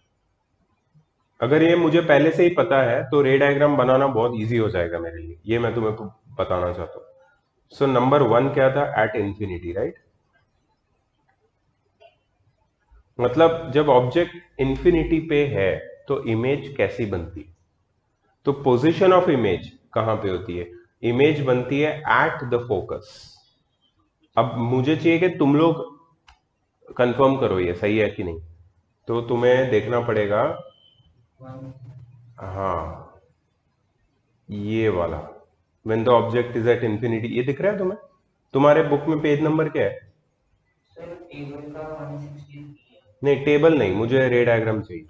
Speaker 1: अगर ये मुझे पहले से ही पता है तो रे डायग्राम बनाना बहुत इजी हो जाएगा मेरे लिए, ये मैं तुम्हें बताना चाहता हूं। सो नंबर वन क्या था? At infinity, right? मतलब जब ऑब्जेक्ट इंफिनिटी पे है तो इमेज कैसी बनती है? तो पोजीशन ऑफ इमेज कहां पे होती है? इमेज बनती है एट द फोकस। अब मुझे चाहिए कि तुम लोग कंफर्म करो ये सही है कि नहीं, तो तुम्हें देखना पड़ेगा। हाँ, ये वाला when the object is at infinity, ये दिख रहा है तुम्हें? तुम्हारे बुक में पेज नंबर क्या है?
Speaker 2: सर टेबल का 160
Speaker 1: नहीं, टेबल नहीं, मुझे रे डायग्राम चाहिए।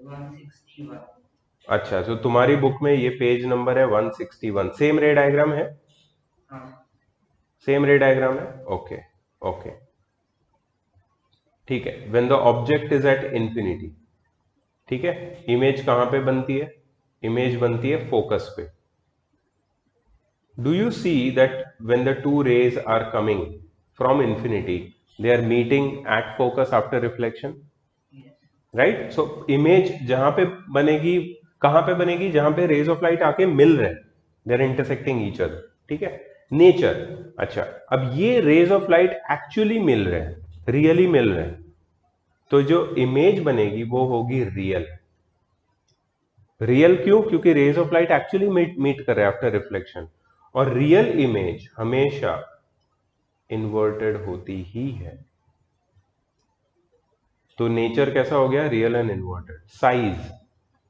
Speaker 2: 161।
Speaker 1: अच्छा, तो तुम्हारी बुक में ये पेज नंबर है 161। सेम रे डायग्राम है?
Speaker 2: हाँ
Speaker 1: सेम रे डायग्राम है, ओके ओके, ठीक है। When the object is at infinity, ठीक है, इमेज कहां पे बनती है? इमेज बनती है फोकस पे। Do you see that when the two rays are coming from infinity they are meeting at focus after reflection,
Speaker 2: yes,
Speaker 1: right? So image जहां पे बनेगी, कहां पे बनेगी? जहां पे रेज ऑफ लाइट आके मिल रहे हैं, they are intersecting each other, ठीक है। नेचर, अच्छा, अब ये रेज ऑफ लाइट एक्चुअली मिल रहे हैं, रियली मिल रहे हैं, तो जो इमेज बनेगी वो होगी रियल। रियल क्यों? क्योंकि rays of light actually meet कर रहे हैं आफ्टर रिफ्लेक्शन, और रियल इमेज हमेशा इन्वर्टेड होती ही है। तो नेचर कैसा हो गया? Real and inverted. साइज,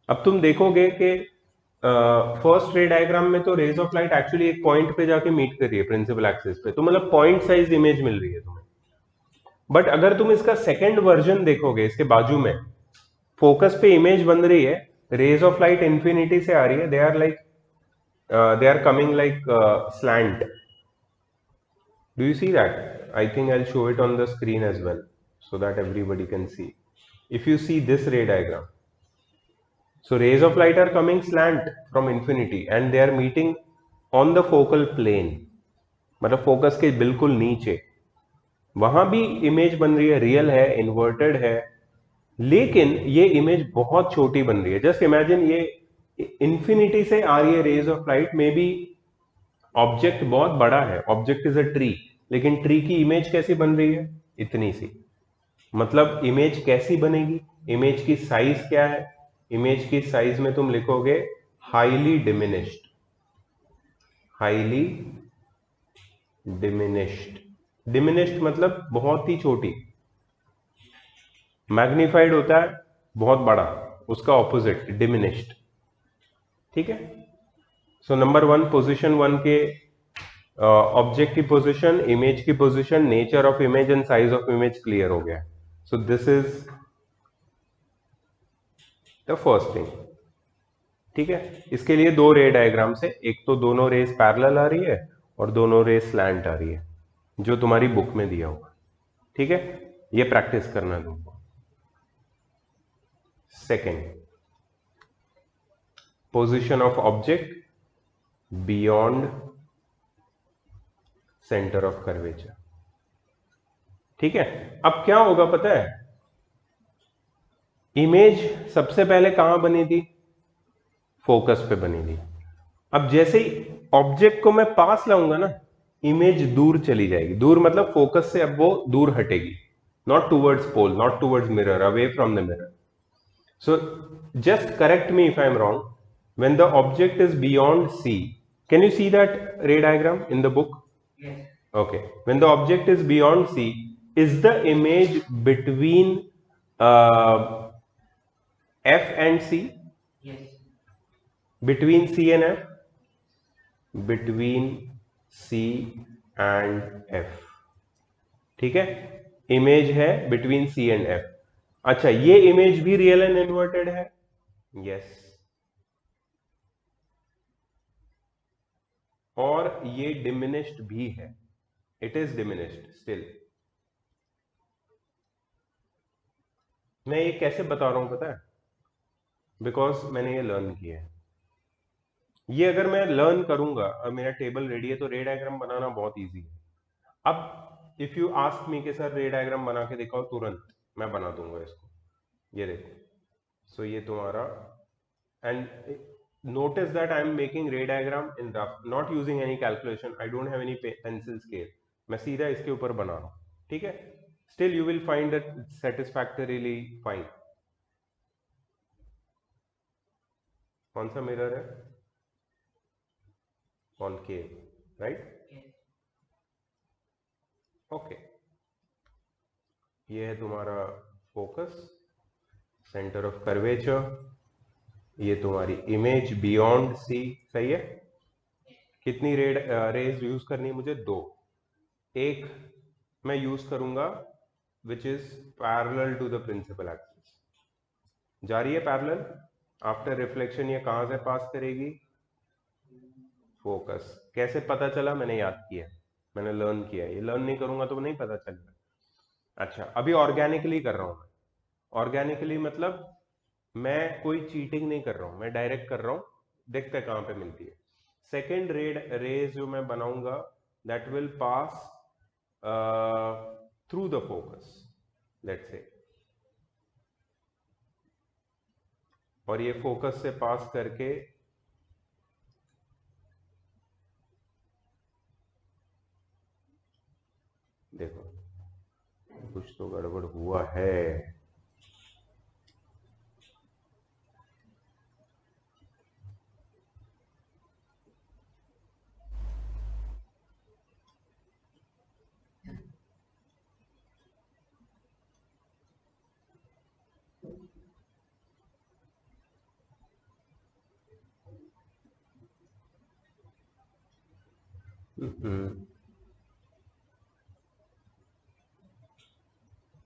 Speaker 1: अब तुम देखोगे कि फर्स्ट रे डायग्राम में तो रेज ऑफ लाइट एक्चुअली एक पॉइंट पे जाके मीट कर रही है प्रिंसिपल एक्सिस पे, तो मतलब पॉइंट साइज इमेज मिल रही है तुम्हें। बट अगर तुम इसका सेकंड वर्जन देखोगे, इसके बाजू में फोकस पे इमेज बन रही है, रेज ऑफ लाइट इंफिनिटी से आ रही है, they are coming like slant. Do you see that? I think I'll show it on the screen as well so that everybody can see. If you see this ray diagram, so rays of light are coming slant from infinity and they are meeting on the focal plane, मतलब focus के बिल्कुल नीचे। वहां भी image बन रही है, real है, इन्वर्टेड है, लेकिन ये इमेज बहुत छोटी बन रही है। जस्ट इमेजिन, ये इंफिनिटी से आ रही है rays of light, maybe object बहुत बड़ा है, ऑब्जेक्ट इज अ ट्री, लेकिन ट्री की इमेज कैसी बन रही है? इतनी सी। मतलब इमेज कैसी बनेगी? इमेज की साइज क्या है? इमेज की साइज में तुम लिखोगे highly diminished, highly diminished. Diminished मतलब बहुत ही छोटी। मैग्नीफाइड होता है बहुत बड़ा, उसका ऑपोजिट डिमिनिश्ड, ठीक है। So number one, position one के ऑब्जेक्ट की पोजीशन, इमेज की position, nature of image and size of image clear हो गया। So this is the first thing, ठीक है। इसके लिए दो रे डायग्राम से, एक तो दोनों रेस पैरेलल आ रही है और दोनों रेस स्लैंट आ रही है, जो तुम्हारी बुक में दिया हुआ, ठीक है। ये प्रैक्टिस करना तुमको। Second, position of object beyond centre of curvature, ठीक है। अब क्या होगा पता है? इमेज सबसे पहले कहां बनी थी? फोकस पे बनी थी। अब जैसे ही ऑब्जेक्ट को मैं पास लाऊंगा ना, इमेज दूर चली जाएगी। दूर मतलब फोकस से अब वो दूर हटेगी, not towards pole, not towards mirror, away from the mirror. So just correct me if I am wrong, when the object is beyond C, can you see that ray diagram in the book?
Speaker 2: yes,
Speaker 1: Okay, when the object is beyond C, is the image between uh, F and C?
Speaker 2: yes,
Speaker 1: Between C and F? Between C and F, ठीक है। Image है between C and F। अच्छा, ये image भी real and inverted है? Yes. और ये diminished भी है, इट इज डिमिनिश्ड स्टिल। मैं ये कैसे बता रहा हूं पता है? बिकॉज मैंने ये लर्न किया है। ये अगर मैं लर्न करूंगा और मेरा टेबल रेडी है, तो रे डायग्राम बनाना बहुत इजी है। अब इफ यू आस्क मी कि सर रे डायग्राम बना के दिखाओ, तुरंत मैं बना दूंगा इसको। ये देखो, सो ये तुम्हारा, and notice that I am making ray diagram in rough, not using any calculation. I don't have any pencil scale. मैं सीधा इसके ऊपर बना रहा हूं, ठीक है। Still you will find it satisfactorily fine. कौन सा मिरर है? Concave, right?
Speaker 2: yes,
Speaker 1: ओके, ये है तुम्हारा फोकस, सेंटर ऑफ कर्वेचर, ये तुम्हारी इमेज बियॉन्ड सी, सही है। कितनी रेज यूज करनी है मुझे? दो। एक मैं यूज करूंगा which is parallel to the principal axis, जा रही है पैरेलल, आफ्टर रिफ्लेक्शन ये कहां से पास करेगी? फोकस। कैसे पता चला? मैंने याद किया, मैंने लर्न किया। ये लर्न नहीं करूंगा तो नहीं पता चलेगा। अच्छा, अभी ऑर्गेनिकली कर रहा हूं मैं। ऑर्गेनिकली मतलब मैं कोई चीटिंग नहीं कर रहा हूं, मैं डायरेक्ट कर रहा हूं, देखते हैं कहां पे मिलती है। सेकेंड रेज जो मैं बनाऊंगा that will pass through the focus, let's say, और ये फोकस से पास करके देखो कुछ तो गड़बड़ हुआ है।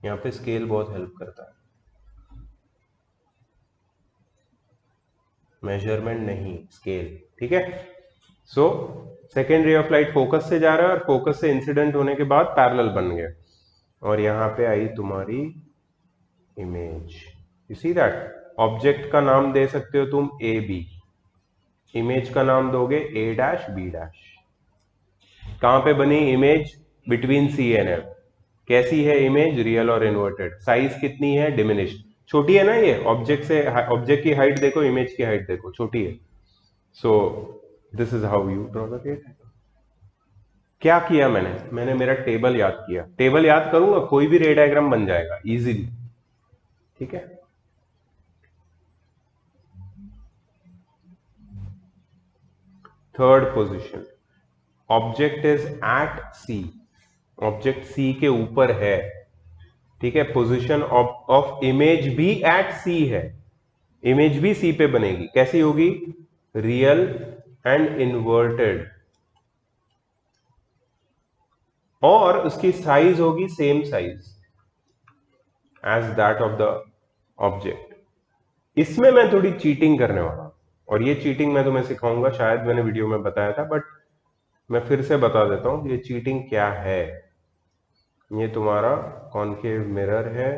Speaker 1: यहाँ पे स्केल बहुत हेल्प करता है, मेजरमेंट नहीं स्केल, ठीक है। सो सेकेंड रे ऑफ लाइट फोकस से जा रहा है और फोकस से इंसिडेंट होने के बाद पैरेलल बन गया, और यहां पे आई तुम्हारी image. You see that object का नाम दे सकते हो तुम ए बी, इमेज का नाम दोगे ए डैश बी डैश। कहां पे बनी image? Between C and F. कैसी है इमेज? रियल और इन्वर्टेड। साइज कितनी है? डिमिनिश्ड, छोटी है ना। ये ऑब्जेक्ट से, ऑब्जेक्ट की हाइट देखो, इमेज की हाइट देखो, छोटी है। So this is how you draw the case. क्या किया मैंने मेरा टेबल याद किया, टेबल याद करूंगा कोई भी रे डायग्राम बन जाएगा इजीली, ठीक है। Third position, object is at C, object C के ऊपर है, ठीक है। पोजीशन ऑफ इमेज भी एट सी है, इमेज भी सी पे बनेगी। कैसी होगी? रियल एंड इन्वर्टेड, और उसकी साइज होगी same size as that of the object. इसमें मैं थोड़ी चीटिंग करने वाला हूं, और ये चीटिंग मैं तुम्हें सिखाऊंगा, शायद मैंने वीडियो में बताया था, बट मैं फिर से बता देता हूं ये चीटिंग क्या है। ये तुम्हारा कॉनकेव मिरर है,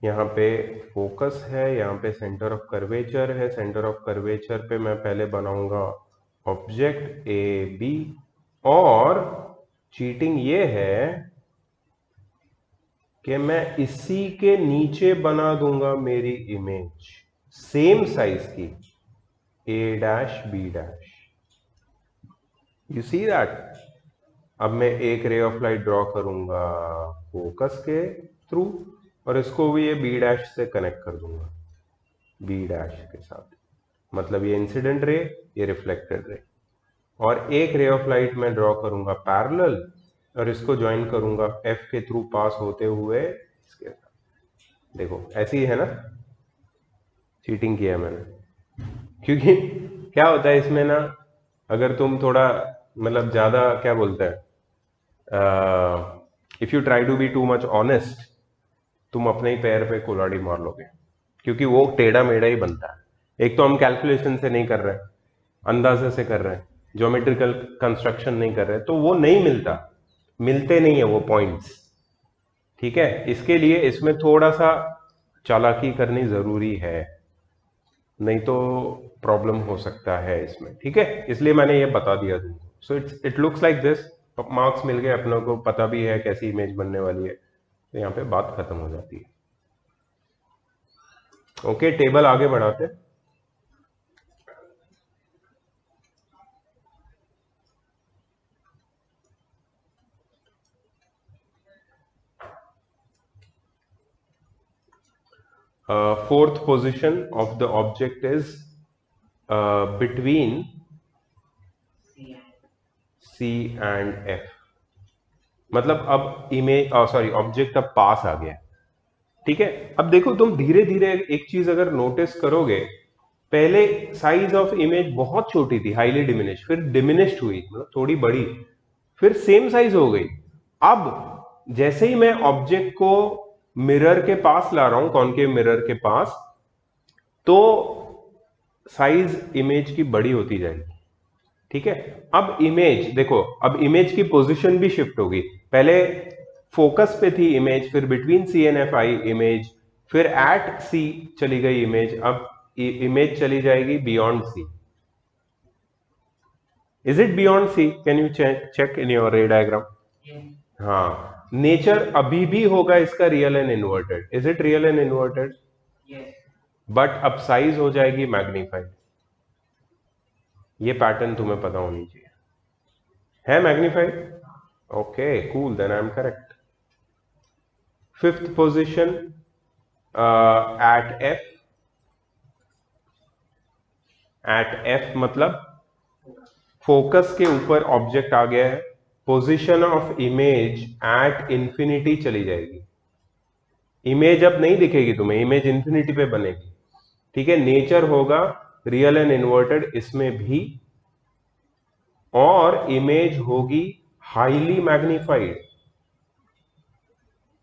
Speaker 1: यहाँ पे फोकस है, यहाँ पे सेंटर ऑफ कर्वेचर है, सेंटर ऑफ कर्वेचर पे मैं पहले बनाऊंगा ऑब्जेक्ट ए बी, और चीटिंग ये है कि मैं इसी के नीचे बना दूंगा मेरी इमेज सेम साइज की, A dash B dash. You see that. अब मैं एक रे ऑफ लाइट ड्रॉ करूंगा फोकस के थ्रू, और इसको भी ये बी डैश से कनेक्ट कर दूंगा, बी डैश के साथ, मतलब ये इंसिडेंट रे, ये रिफ्लेक्टेड रे। और एक रे ऑफ लाइट मैं ड्रॉ करूंगा पैरेलल, और इसको ज्वाइन करूंगा एफ के थ्रू पास होते हुए इसके साथ। देखो ऐसी है ना, चीटिंग किया मैंने, क्योंकि क्या होता है इसमें ना, अगर तुम थोड़ा मतलब ज्यादा क्या बोलते हैं, if you try to be too much honest, तुम अपने ही पैर पे कुल्हाड़ी मार लोगे, क्योंकि वो टेढ़ा मेढ़ा ही बनता है। एक तो हम कैलकुलेशन से नहीं कर रहे, अंदाजे से कर रहे हैं, ज्योमेट्रिकल कंस्ट्रक्शन नहीं कर रहे, तो वो नहीं मिलता, मिलते नहीं है वो पॉइंट्स, ठीक है। इसके लिए इसमें थोड़ा सा चालाकी करनी जरूरी है, नहीं तो प्रॉब्लम हो सकता है इसमें, ठीक है। इसलिए मैंने ये बता दिया तुमको। So it looks like this, marks मिल गए, अपनों को पता भी है कैसी इमेज बनने वाली है, तो यहाँ पे बात खत्म हो जाती है। ओके, टेबल आगे बढ़ाते। Fourth position of the object is between C and F, मतलब अब इमेज, सॉरी, ऑब्जेक्ट अब पास आ गया, ठीक है। अब देखो तुम धीरे धीरे एक चीज अगर नोटिस करोगे, पहले साइज ऑफ इमेज बहुत छोटी थी, हाईली डिमिनिश, फिर डिमिनिश्ड हुई, मतलब थोड़ी बड़ी, फिर सेम साइज हो गई। अब जैसे ही मैं ऑब्जेक्ट को मिरर के पास ला रहा हूं, कॉनकेव मिरर के पास, तो साइज इमेज की बड़ी होती जाएगी, ठीक है। अब इमेज देखो, अब इमेज की पोजीशन भी शिफ्ट होगी। पहले फोकस पे थी इमेज, फिर बिटवीन सी एंड एफ आई इमेज, फिर एट सी चली गई इमेज, अब इमेज चली जाएगी beyond C. Is it beyond C? Can you check in your ray diagram?
Speaker 2: Yes.
Speaker 1: हाँ, नेचर अभी भी होगा इसका real and inverted. Is it real and inverted?
Speaker 2: Yes.
Speaker 1: But अब साइज हो जाएगी मैग्नीफाइड। ये पैटर्न तुम्हें पता होनी चाहिए। है magnified? Okay cool, then I am correct. Fifth position at F. At F मतलब फोकस के ऊपर ऑब्जेक्ट आ गया है, position of image at infinity चली जाएगी। इमेज अब नहीं दिखेगी तुम्हें, इमेज इंफिनिटी पे बनेगी। ठीक है, नेचर होगा रियल एंड इन्वर्टेड इसमें भी, और इमेज होगी हाईली मैग्नीफाइड।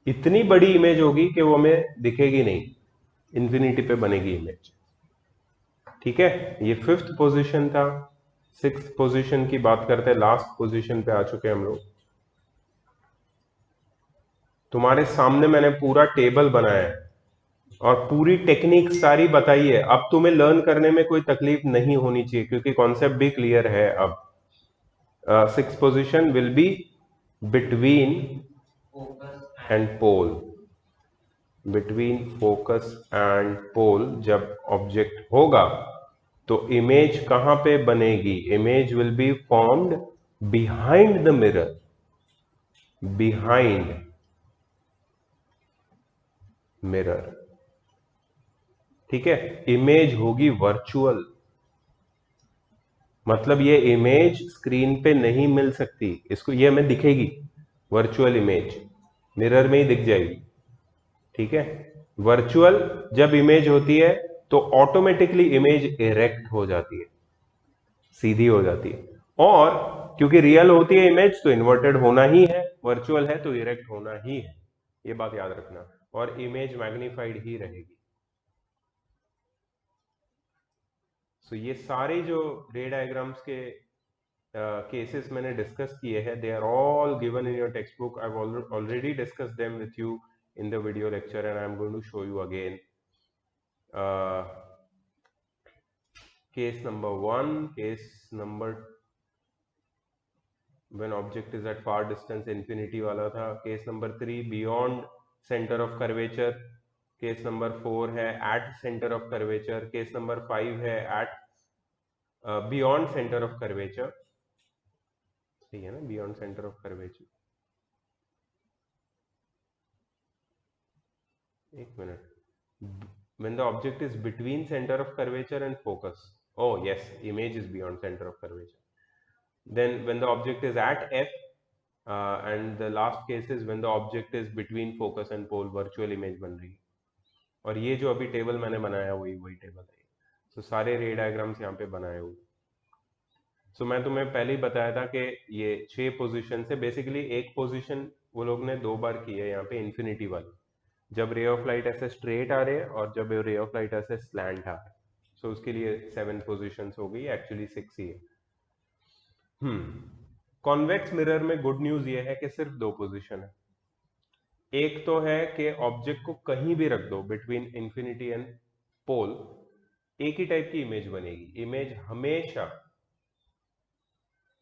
Speaker 1: इतनी बड़ी इमेज होगी कि वो हमें दिखेगी नहीं, इंफिनिटी पे बनेगी इमेज। ठीक है, ये फिफ्थ पोजीशन था। सिक्स्थ पोजीशन की बात करते हैं, लास्ट पोजीशन पे आ चुके हैं हम लोग। तुम्हारे सामने मैंने पूरा टेबल बनाया है और पूरी टेक्निक सारी बताई है। अब तुम्हें लर्न करने में कोई तकलीफ नहीं होनी चाहिए क्योंकि कॉन्सेप्ट भी क्लियर है। अब six position will be between
Speaker 2: Focus
Speaker 1: and
Speaker 2: and
Speaker 1: pole. Between focus and pole जब ऑब्जेक्ट होगा तो इमेज कहां पे बनेगी? Image will be formed behind the mirror. Behind mirror. ठीक है, इमेज होगी वर्चुअल, मतलब ये इमेज स्क्रीन पे नहीं मिल सकती, इसको ये हमें दिखेगी वर्चुअल इमेज, मिरर में ही दिख जाएगी। ठीक है, वर्चुअल जब इमेज होती है तो ऑटोमेटिकली इमेज इरेक्ट हो जाती है, सीधी हो जाती है। और क्योंकि रियल होती है इमेज तो इन्वर्टेड होना ही है, वर्चुअल है तो इरेक्ट होना ही है, ये बात याद रखना। और इमेज मैग्नीफाइड ही रहेगी। सो ये सारे जो रे डायग्राम्स के केसेस मैंने डिस्कस किए हैं, they are all given in your textbook. I have already discussed them with you in the video lecture and I am going to show you again. Case number 1, case number when object is at far distance, infinity वाला था। case number 3 beyond center of curvature, case number 4 है at center of curvature, case number 5 है at beyond center of curvature। सही है ना, beyond center of curvature। एक minute, when the object is between center of curvature and focus, oh yes, image is beyond center of curvature। then when the object is at f, and the last case is when the object is between focus and pole, virtual image बन रही है। और ये जो अभी table मैंने बनाया वही वही टेबल है। तो सारे रे डायग्राम्स यहाँ पे बनाए हुए। सो मैं तुम्हें पहले ही बताया था कि ये 6 पोजीशन से बेसिकली एक पोजीशन वो लोग ने 2 बार की है यहाँ पे, इन्फिनिटी वाली, जब रे ऑफ लाइट ऐसे स्ट्रेट आ रहे हैं और जब रे ऑफ लाइट ऐसे स्लैंट आ रहे हैं। सो उसके लिए 7 पोजीशंस हो गई, एक्चुअली 6 ही है। कॉन्वेक्स मिरर में गुड न्यूज ये है कि सिर्फ 2 पोजीशन है। एक तो है कि ऑब्जेक्ट को कहीं भी रख दो बिटवीन इंफिनिटी एंड पोल, एक ही टाइप की इमेज बनेगी। इमेज हमेशा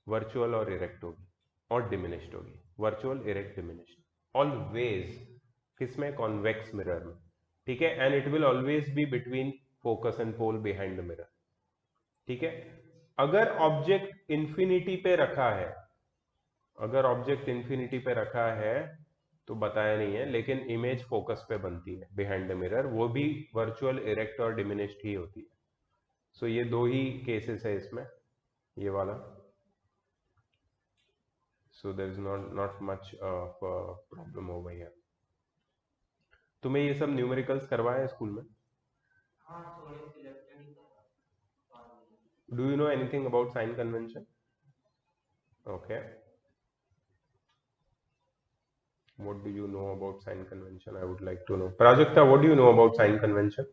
Speaker 1: वर्चुअल और इरेक्ट होगी और डिमिनिश्ड होगी। Virtual, erect, diminished always. किसमें? कॉन्वेक्स मिरर में। ठीक है, and it will always be between focus and pole behind the mirror. ठीक है, अगर ऑब्जेक्ट इंफिनिटी पे रखा है, अगर ऑब्जेक्ट इंफिनिटी पे रखा है तो बताया नहीं है, लेकिन इमेज फोकस पे बनती है बिहाइंड द मिरर, वो भी वर्चुअल, इरेक्ट और डिमिनिश्ड ही होती है। सो ये 2 ही केसेस है इसमें, ये वाला। So there is not much of problem over here. तुम्हें ये सब न्यूमेरिकल्स करवाया है स्कूल में?
Speaker 2: हाँ थोड़े सिलेक्टेड ही करवा।
Speaker 1: Do you know anything about sign convention? Okay, what do you know about sign convention? I would like to know. Prajakta, what do you know about sign convention?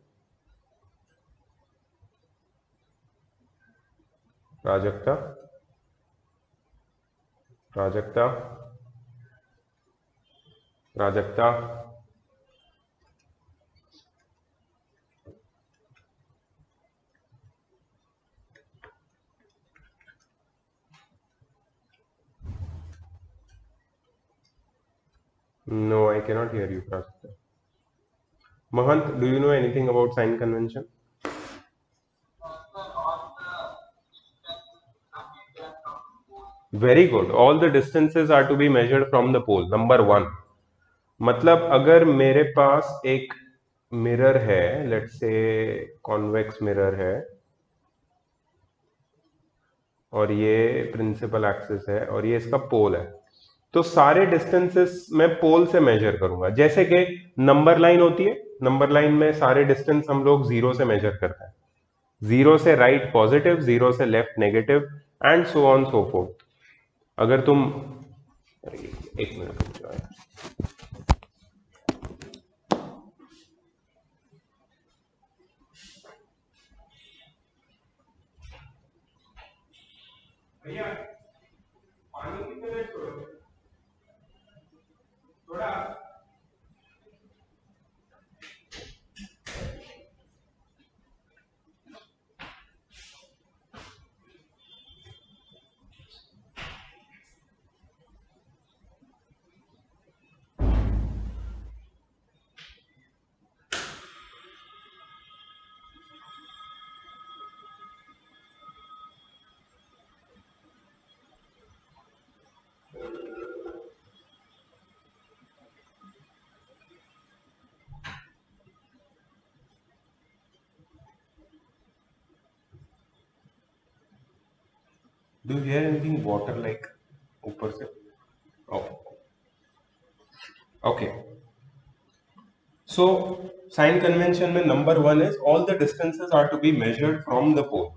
Speaker 1: Prajakta? Prajakta, Prajakta, no I cannot hear you Prajakta. Mahant, do you know anything about sign convention? Very good. All the distances are to be measured from the pole. Number one. मतलब अगर मेरे पास एक mirror है, let's say convex mirror है, और ये principal axis है और ये इसका पोल है, तो सारे डिस्टेंसेस मैं पोल से मेजर करूंगा. जैसे कि नंबर लाइन होती है, नंबर लाइन में सारे डिस्टेंस हम लोग जीरो से मेजर करते हैं. जीरो से राइट पॉजिटिव, जीरो से left negative, and so on so fourth. अगर तुम, अरे एक मिनट रुक जाओ यार. भैया पानी कितने देर छोड़ोगे थोड़ा. Do you hear anything water like ऊपर से? ओके. सो साइन कन्वेंशन में number one is all the distances are to be measured from the pole.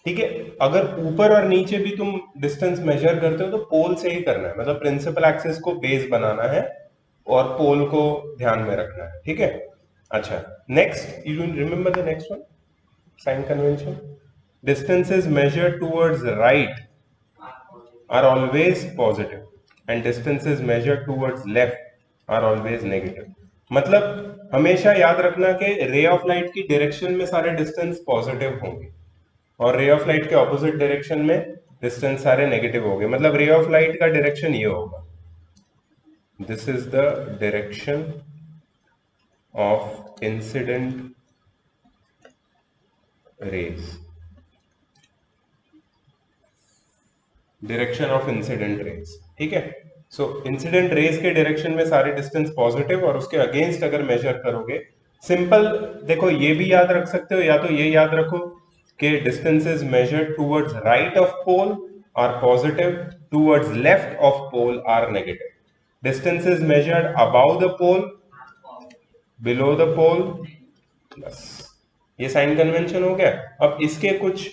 Speaker 1: ठीक है. अगर ऊपर और नीचे भी तुम डिस्टेंस मेजर करते हो तो पोल से ही करना है. मतलब प्रिंसिपल एक्सिस को बेस बनाना है और पोल को ध्यान में रखना है. ठीक है. अच्छा, next you remember the next one. Sign convention, distances measured towards right are always positive and distances measured towards left are always negative. मतलब हमेशा याद रखना कि रे ऑफ लाइट की डायरेक्शन में सारे डिस्टेंस पॉजिटिव होंगे और रे ऑफ लाइट के ऑपोजिट डायरेक्शन में डिस्टेंस सारे नेगेटिव होंगे. मतलब रे ऑफ लाइट का डायरेक्शन ये होगा, this is the direction of incident raise. Direction of incident raise. ठीक है. सो इंसिडेंट रेज के डायरेक्शन में सारे डिस्टेंस पॉजिटिव और उसके अगेंस्ट अगर मेजर करोगे, सिंपल देखो ये भी याद रख सकते हो या तो ये याद रखो कि distances measured towards right of pole are positive, towards left of pole are negative. Distances measured above the pole, below the pole. बस ये साइन कन्वेंशन हो गया. अब इसके कुछ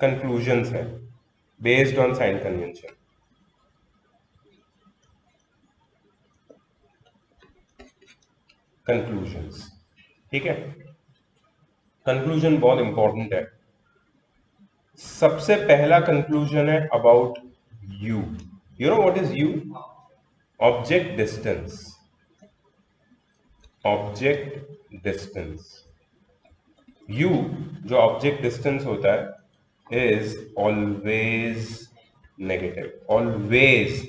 Speaker 1: कंक्लूजन्स हैं based on sign convention. Conclusions. ठीक है. कंक्लूजन बहुत इंपॉर्टेंट है. सबसे पहला कंक्लूजन है about you. You know what is you? Object distance. Object distance, you जो ऑब्जेक्ट डिस्टेंस होता है इज ऑलवेज नेगेटिव. ऑलवेज,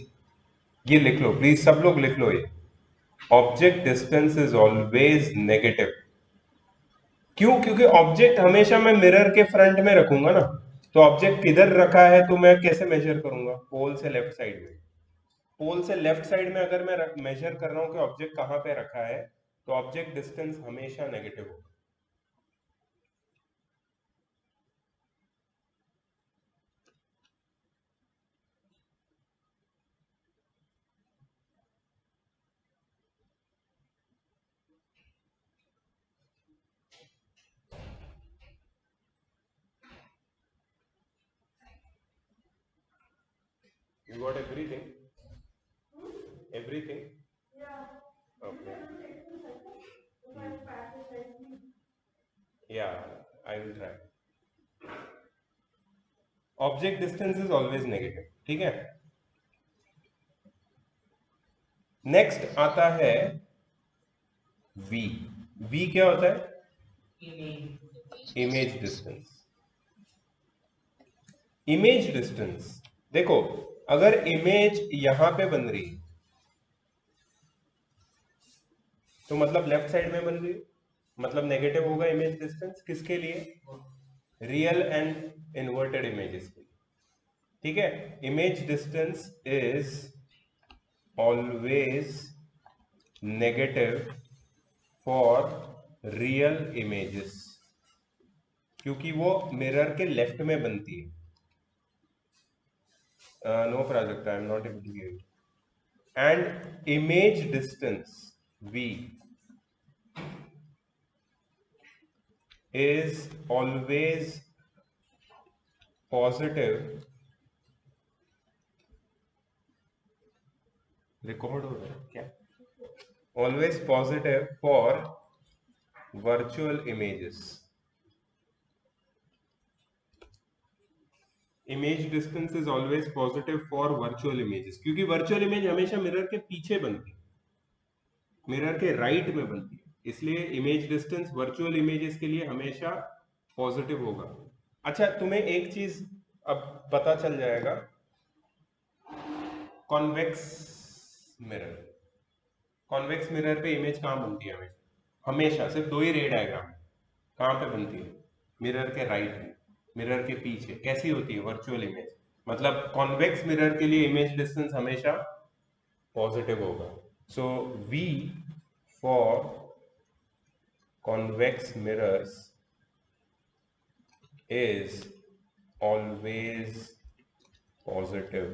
Speaker 1: ये लिख लो प्लीज, सब लोग लिख लो ये. Object distance is always negative. क्यों? क्योंकि ऑब्जेक्ट हमेशा मैं मिरर के फ्रंट में रखूंगा ना. तो ऑब्जेक्ट किधर रखा है तो मैं कैसे मेजर करूंगा? पोल से लेफ्ट साइड में. पोल से लेफ्ट साइड में अगर मैं मेजर कर रहा हूं कि ऑब्जेक्ट कहां पे रखा है, तो ऑब्जेक्ट डिस्टेंस हमेशा नेगेटिव होगा. You got everything? Everything? Okay. Yeah, I will try. Object distance is always negative, ठीक है। नेक्स्ट आता है v। v क्या होता है? Image distance. इमेज डिस्टेंस, देखो अगर इमेज यहां पे बन रही है तो मतलब लेफ्ट साइड में बन रही है, मतलब नेगेटिव होगा इमेज डिस्टेंस। किसके लिए? रियल एंड इन्वर्टेड इमेजेस के लिए, ठीक है। Image distance is always negative for real images, क्योंकि वो मिरर के लेफ्ट में बनती है। No project, I am not able to give. And image distance v is always positive, record हो रहा है क्या? Always positive for virtual images. Image distance is always positive for virtual images, क्योंकि virtual image हमेशा mirror के पीछे बनती है, मिरर के राइट में बनती है, इसलिए इमेज डिस्टेंस वर्चुअल इमेजेस के लिए हमेशा पॉजिटिव होगा। अच्छा, तुम्हें एक चीज अब पता चल जाएगा, कॉन्वेक्स मिरर। कॉन्वेक्स मिरर पे इमेज कहाँ बनती है? हमेशा हमेशा सिर्फ दो ही रे डायग्राम है। कहाँ पे बनती है? मिरर के राइट में, मिरर के पीछे। कैसी होती है? Virtual image. मतलब कॉन्वेक्स मिरर के लिए इमेज डिस्टेंस हमेशा पॉजिटिव होगा। सो v for convex mirrors is always positive.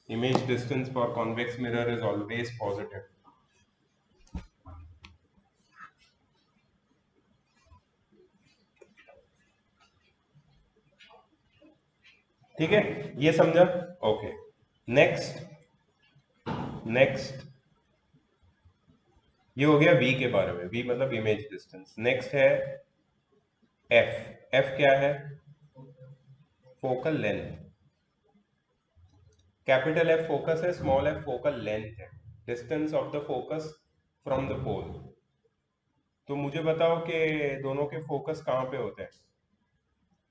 Speaker 1: Image distance for convex mirror is always positive. ठीक है, ये समझा? Okay, next. नेक्स्ट ये हो गया v के बारे में, v मतलब इमेज डिस्टेंस। नेक्स्ट है f। f क्या है? Focal length. Capital F focus है, स्मॉल f फोकल लेंथ है, distance of the focus from the pole. तो मुझे बताओ कि दोनों के फोकस कहाँ पे होते हैं?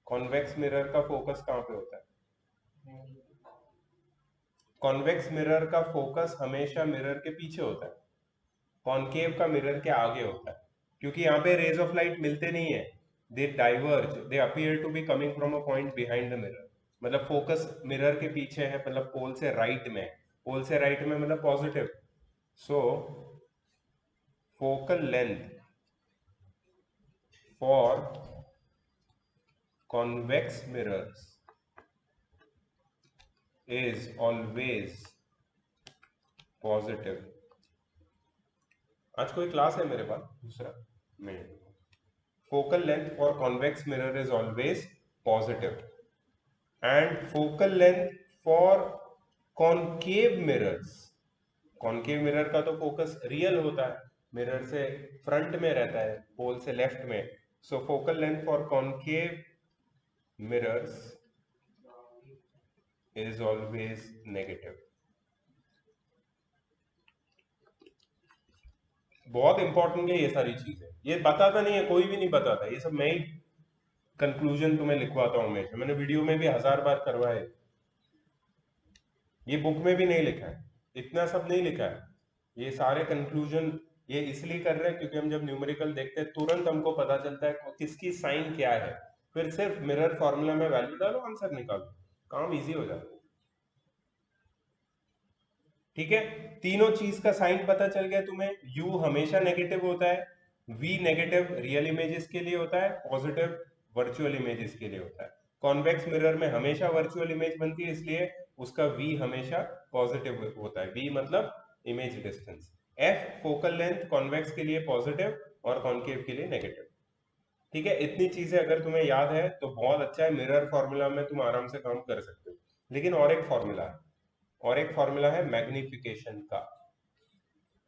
Speaker 1: कॉन्वेक्स मिरर का फोकस कहाँ पे होता है? कॉन्वेक्स मिरर का फोकस हमेशा मिरर के पीछे होता है, कॉनकेव का मिरर के आगे होता है, क्योंकि यहाँ पे रेज ऑफ लाइट मिलते नहीं है, they diverge, they appear to be coming from a point behind the mirror. मतलब फोकस मिरर के पीछे है, मतलब पोल से राइट में। पोल से राइट में मतलब positive. So focal length for convex mirrors is always positive. आज कोई क्लास है मेरे पास दूसरा में। Focal length for convex mirror is always positive, and focal length for concave mirrors. Concave mirror का तो फोकस रियल होता है, मिरर से फ्रंट में रहता है, पोल से लेफ्ट में। So focal length for concave mirrors is always negative. बहुत इंपॉर्टेंट है ये सारी चीजें, ये बताता नहीं है, कोई भी नहीं बताता, ये सब मैं ही कंक्लूजन तुम्हें लिखवाता हूं। मैंने वीडियो में भी 1000 बार करवाए, ये बुक में भी नहीं लिखा है, इतना सब नहीं लिखा है। ये सारे कंक्लूजन ये इसलिए कर रहे हैं क्योंकि हम जब न्यूमेरिकल देखते हैं तुरंत हमको पता चलता है किसकी साइन क्या है, फिर सिर्फ मिरर फॉर्मूला में वैल्यू डालो, आंसर निकालो, काम इजी हो जाता है। ठीक है, तीनों चीज का साइन पता चल गया तुम्हें। u हमेशा नेगेटिव होता है, v नेगेटिव रियल इमेजेस के लिए होता है, पॉजिटिव वर्चुअल इमेजेस के लिए होता है। कॉन्वेक्स मिरर में हमेशा वर्चुअल इमेज बनती है, इसलिए उसका v हमेशा पॉजिटिव होता है। v मतलब image distance. f focal length convex के लिए पॉजिटिव और कॉन्केव के लिए नेगेटिव। ठीक है, इतनी चीजें अगर तुम्हें याद है तो बहुत अच्छा है, मिरर फॉर्मूला में तुम आराम से काम कर सकते हो। लेकिन और एक फॉर्मूला है, और एक फॉर्मूला है मैग्निफिकेशन का।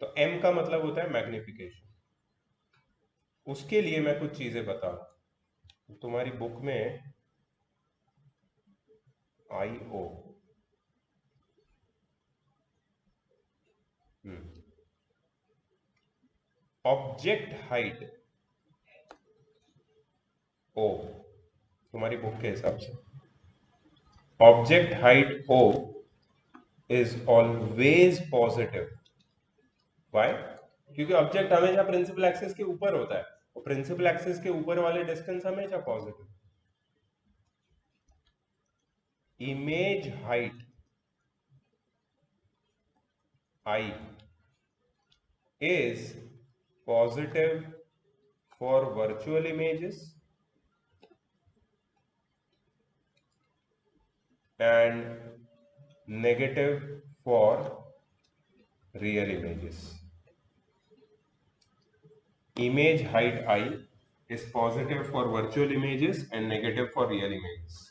Speaker 1: तो m का मतलब होता है मैग्निफिकेशन। उसके लिए मैं कुछ चीजें बता रहा हूं, तुम्हारी बुक में आई ओ। ऑब्जेक्ट हाइट ओ, तुम्हारी बुक के हिसाब से object height O is always positive. Why? क्योंकि ऑब्जेक्ट हमेशा प्रिंसिपल एक्सिस के ऊपर होता है और प्रिंसिपल एक्सिस के ऊपर वाले डिस्टेंस हमेशा positive. Image height I is positive for virtual images and negative for real images. Image height I is positive for virtual images and negative for real images.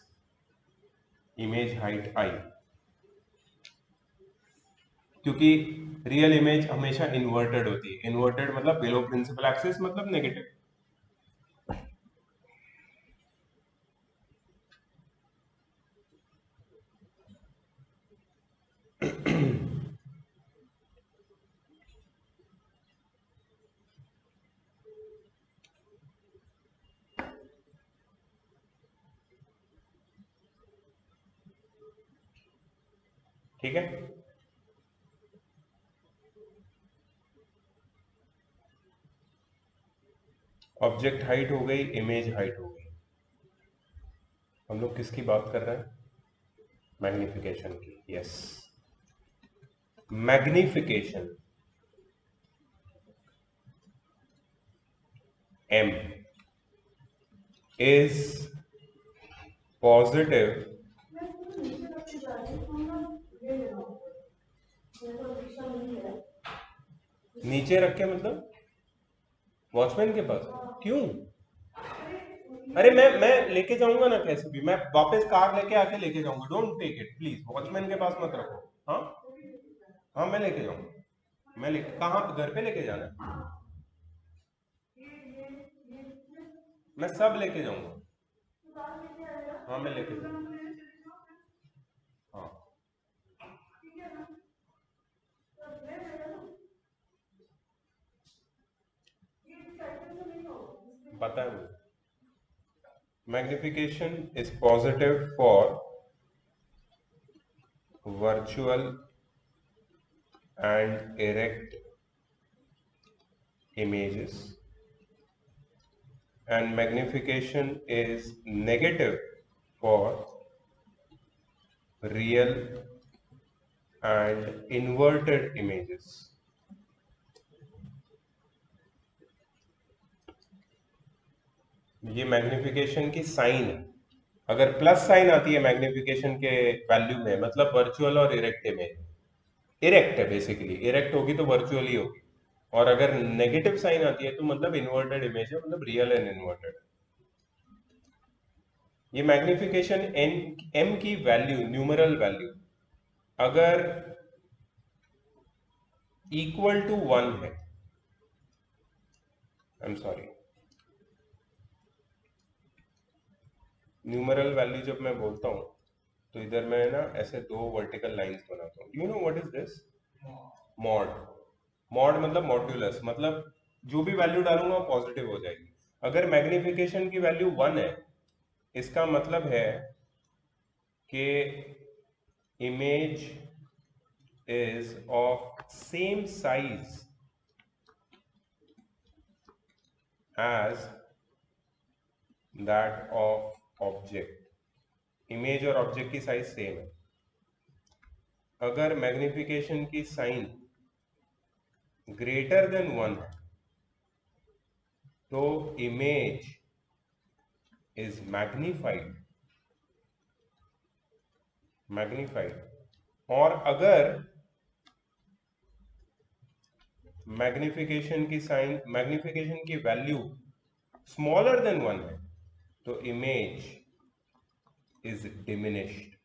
Speaker 1: Image height I, क्योंकि real image हमेशा inverted होती है। Inverted मतलब below principal axis मतलब negative. ठीक है, object height हो गई, इमेज हाइट हो गई। हम लोग किसकी बात कर रहे हैं? मैग्निफिकेशन की। Yes, magnification M is positive नीचे रख के मतलब वॉचमैन के पास? क्यों? अरे मैं लेके जाऊंगा ना, कैसे भी मैं वापस कार लेके आके लेके जाऊंगा। Don't take it please, watchman के पास मत रखो। हाँ हाँ, मैं लेके जाऊंगा। मैं लेके कहाँ, घर पे लेके जाना है? मैं सब लेके जाऊंगा। हाँ मैं लेके जाऊंगा। हाँ पता है मुझे। Magnification is positive for virtual and erect images and magnification is negative for real and inverted images. ये मैग्निफिकेशन की साइन है। अगर प्लस साइन आती है मैग्निफिकेशन के वैल्यू में मतलब वर्चुअल और इरेक्ट इमेज। इरेक्ट है बेसिकली, इरेक्ट होगी तो वर्चुअल ही होगी। और अगर नेगेटिव साइन आती है तो मतलब इन्वर्टेड इमेज है, मतलब रियल एंड इन्वर्टेड। ये मैग्निफिकेशन एन एम की वैल्यू, न्यूमरल वैल्यू अगर इक्वल टू 1 है, I am sorry, numeral value जब मैं बोलता हूं तो इधर मैं ना ऐसे दो वर्टिकल लाइंस बनाता हूं। You know what is this? Mod. Mod मतलब मॉड्यूलस, मतलब जो भी वैल्यू डालूंगा वो पॉजिटिव हो जाएगी। अगर मैग्निफिकेशन की वैल्यू 1 है, इसका मतलब है कि image is of same size as that of object। Image और ऑब्जेक्ट की साइज सेम है। अगर मैग्निफिकेशन की साइन ग्रेटर देन 1 है तो इमेज इज मैग्निफाइड। और अगर मैग्निफिकेशन की वैल्यू स्मॉलर देन 1 है तो इमेज इज डिमिनिश्ड।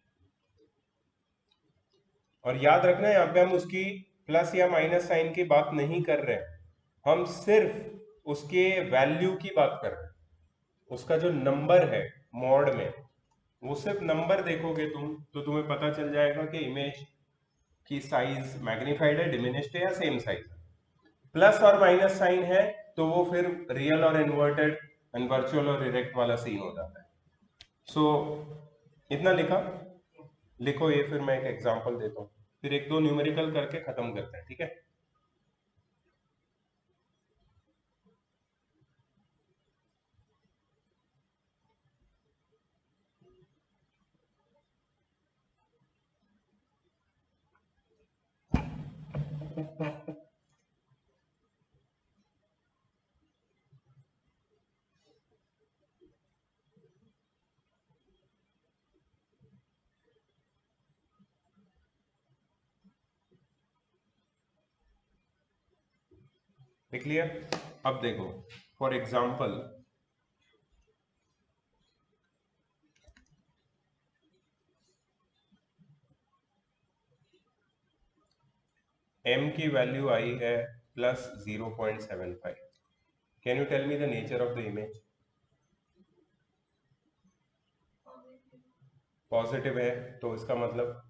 Speaker 1: और याद रखना यहां पे हम उसकी प्लस या माइनस साइन की बात नहीं कर रहे हैं, हम सिर्फ उसके वैल्यू की बात कर रहे हैं। उसका जो नंबर है मॉड में वो सिर्फ नंबर देखोगे तुम तो तुम्हें पता चल जाएगा कि इमेज की साइज मैग्नीफाइड है, डिमिनिश्ड है या सेम साइज है। प्लस और माइनस साइन है तो वो फिर रियल और इन्वर्टेड एंड वर्चुअल और इरेक्ट वाला सीन हो जाता है। सो इतना लिखा, लिखो ये, फिर मैं एक एग्जांपल देता हूँ, फिर एक दो न्यूमेरिकल करके खत्म करते हैं, ठीक है। लिख लिया। अब देखो, फॉर एग्जाम्पल m की वैल्यू आई है +0.75। Can you tell me the nature of the image? Positive है, तो इसका मतलब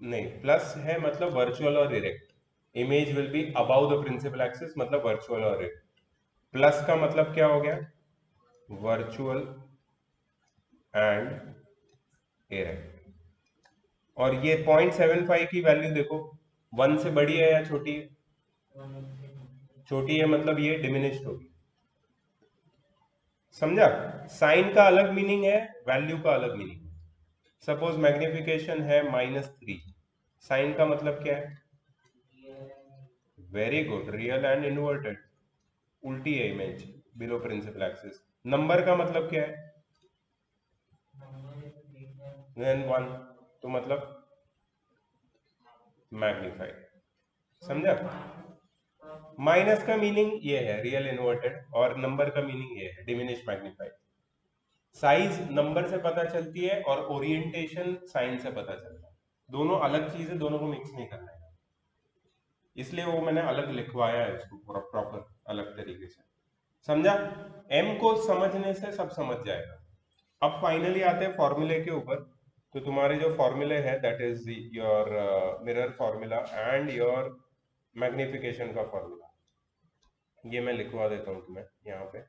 Speaker 1: नहीं, प्लस है मतलब वर्चुअल और erect. Image will be above the principal axis, मतलब वर्चुअल और इरेक्ट। प्लस का मतलब क्या हो गया? Virtual and erect. और ये 0.75 की वैल्यू देखो, 1 से बड़ी है या छोटी है? छोटी है, मतलब ये डिमिनिश्ड होगी। समझा? साइन का अलग मीनिंग है, वैल्यू का अलग मीनिंग है। सपोज मैग्निफिकेशन है -3, साइन का मतलब क्या है? Very good, real and inverted, उल्टी है image, below principal axis. Number का मतलब क्या है? देन 1, तो मतलब मैग्नीफाइड। समझा? माइनस का मीनिंग ये है रियल इन्वर्टेड, और नंबर का मीनिंग ये है डिमिनिश मैग्नीफाइड। साइज नंबर से पता चलती है और ओरिएंटेशन साइन से पता चलता है। दोनों अलग चीज है, दोनों को मिक्स नहीं करना है, इसलिए वो मैंने अलग लिखवाया है उसको पूरा प्रॉपर अलग तरीके से। समझा? एम को समझने से सब समझ जाएगा। अब फाइनली आते हैं फॉर्मूले के ऊपर। तो तुम्हारे जो फॉर्मूले हैं that is your mirror formula and your magnification का फॉर्मूला, ये मैं लिखवा देता हूँ तुम्हें यहाँ पे।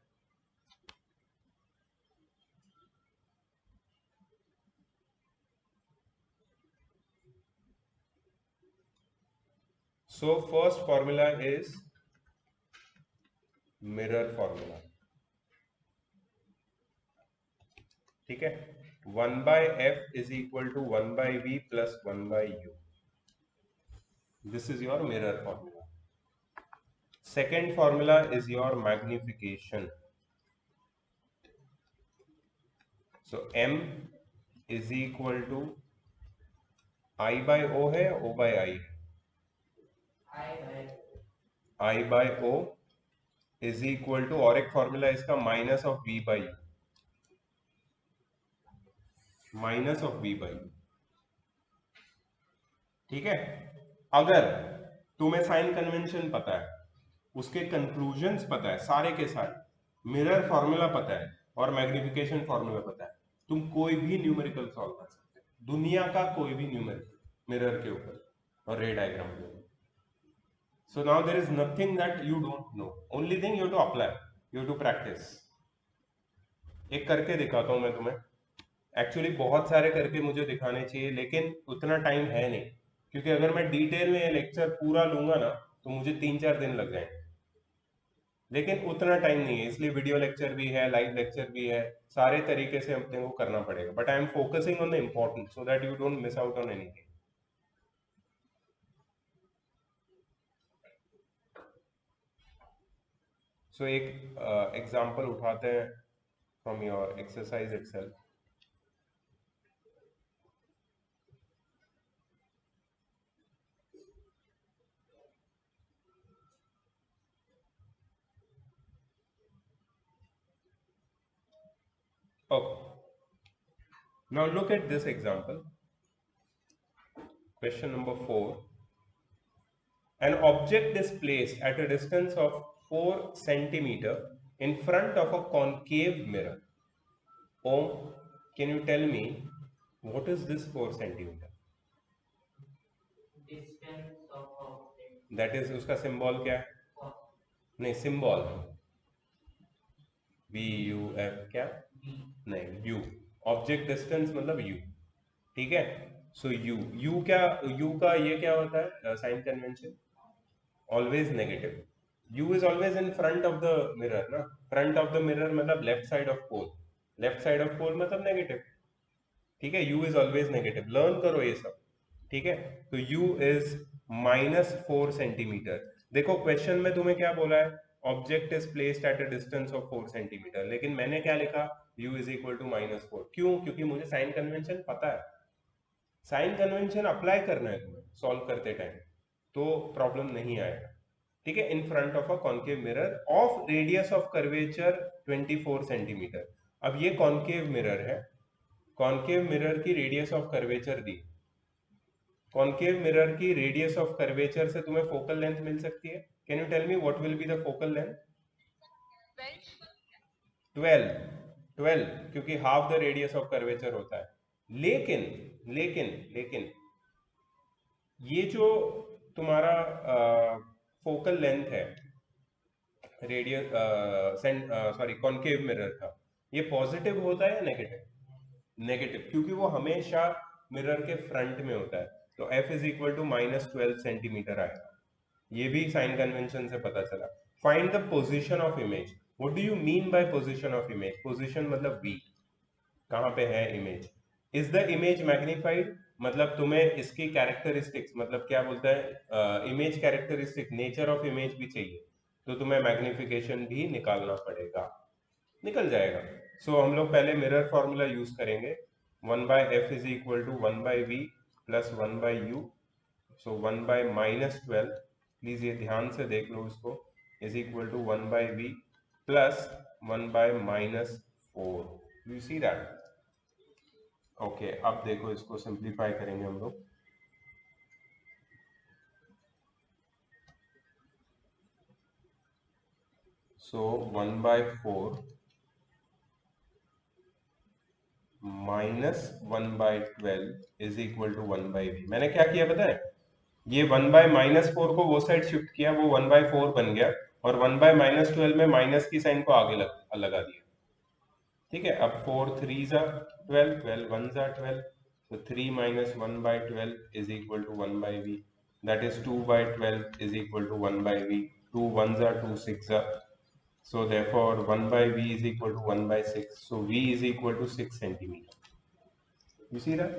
Speaker 1: So first formula is mirror formula, ठीक है। 1/f is equal to 1/v plus 1/u, this is your mirror formula. Second formula is your magnification. So m is equal to i by o है, o by i है, i by o is equal to, और एक formula इसका minus of v by, minus of v by, ठीक है। अगर तुम्हें sign convention पता है, उसके कंक्लूजन्स पता है सारे के सारे, मिरर फॉर्मूला पता है और मैग्निफिकेशन फॉर्मूला पता है, तुम कोई भी न्यूमेरिकल सॉल्व कर सकते हो, दुनिया का कोई भी न्यूमेरिकल मिरर के ऊपर और रे डायग्राम के ऊपर। So now there is nothing that you don't know, only thing you to apply, you to practice. एक करके दिखाता हूं मैं तुम्हें। एक्चुअली बहुत सारे करके मुझे दिखाने चाहिए, लेकिन उतना टाइम है नहीं, क्योंकि अगर मैं डिटेल में ये लेक्चर पूरा लूंगा ना तो मुझे 3-4 दिन लग जाएंगे, लेकिन उतना टाइम नहीं है, इसलिए वीडियो लेक्चर भी है, लाइव लेक्चर भी है, सारे तरीके से अपने को करना पड़ेगा। But I am focusing on the important so that you don't miss out on anything. So एक एग्जांपल उठाते हैं from your exercise itself. Okay, now look at this example. Question number 4. An object is placed at a distance of 4 centimeter in front of a concave mirror. Om, can you tell me what is this 4 centimeter?
Speaker 2: Distance of object.
Speaker 1: That is उसका symbol क्या है?
Speaker 2: Cos.
Speaker 1: नहीं, symbol VUF क्या?
Speaker 2: V.
Speaker 1: नहीं, U. Object distance मतलब U. ठीक है, सो U क्या, U का ये क्या होता है sign convention? Always negative. U is always in front of the mirror ना. फ्रंट ऑफ द मिरर मतलब left side of pole. Left side of pole मतलब नेगेटिव. ठीक है, U is always negative. Learn करो ये सब. ठीक है, तो U इज -4 सेंटीमीटर. देखो क्वेश्चन में तुम्हें क्या बोला है? Object is placed at a distance of 4 centimetre, लेकिन मैंने क्या लिखा? U is equal to -4. क्यों? क्योंकि मुझे साइन कन्वेंशन पता है. साइन कन्वेंशन अप्लाई करना है तुम्हें सॉल्व करते टाइम, तो प्रॉब्लम नहीं आएगा. ठीक है, in front of a concave mirror of radius of curvature 24 centimetre. अब ये कॉन्केव मिरर है. कॉन्केव मिरर की रेडियस ऑफ कर्वेचर दी. कॉन्केव मिरर की रेडियस ऑफ कर्वेचर से तुम्हें फोकल लेंथ मिल सकती है. Can you tell me what will be the focal length? 12. 12 क्योंकि half the radius of curvature होता है. लेकिन लेकिन लेकिन ये जो तुम्हारा फोकल लेंथ है रेडियस सॉरी कॉन्केव मिरर का, ये पॉजिटिव होता है या नेगेटिव? नेगेटिव, क्योंकि वो हमेशा मिरर के फ्रंट में होता है. तो F is equal to -12 centimetre आएगा. ये भी साइन कन्वेंशन से पता चला. Find the position of image. What do you mean by position of image? Position मतलब V, कहाँ पे है image. Is the image magnified, मतलब तुम्हें इसकी कैरेक्टरिस्टिक्स, मतलब क्या बोलता है, image characteristic, nature of image भी चाहिए, तो तुम्हें मैग्निफिकेशन भी निकालना पड़ेगा. निकल जाएगा. सो हम लोग पहले मिरर फॉर्मूला यूज करेंगे. 1/f is equal to 1/v plus 1/u. So 1/-12, please ये ध्यान से देख लो इसको, is equal to 1/v plus 1/-4. You see that? Okay, अब देखो इसको सिंप्लीफाई करेंगे हम लोग. So 1/4 -1/12 is equal to 1/v. मैंने क्या किया पता है? ये 1/-4 को वो साइड शिफ्ट किया, वो 1/4 बन गया, और 1/-12 में माइनस की साइन को आगे लगा दिया. ठीक है, अब 4 3 जा 12, 12 1 जा 12, तो 3 - 1/12 is equal to 1/v. That is 2/12 is equal to 1/v. 2 1 जा 2 6 जा, so therefore 1/v is equal to 1/6. So v is equal to 6 centimeter. You see that?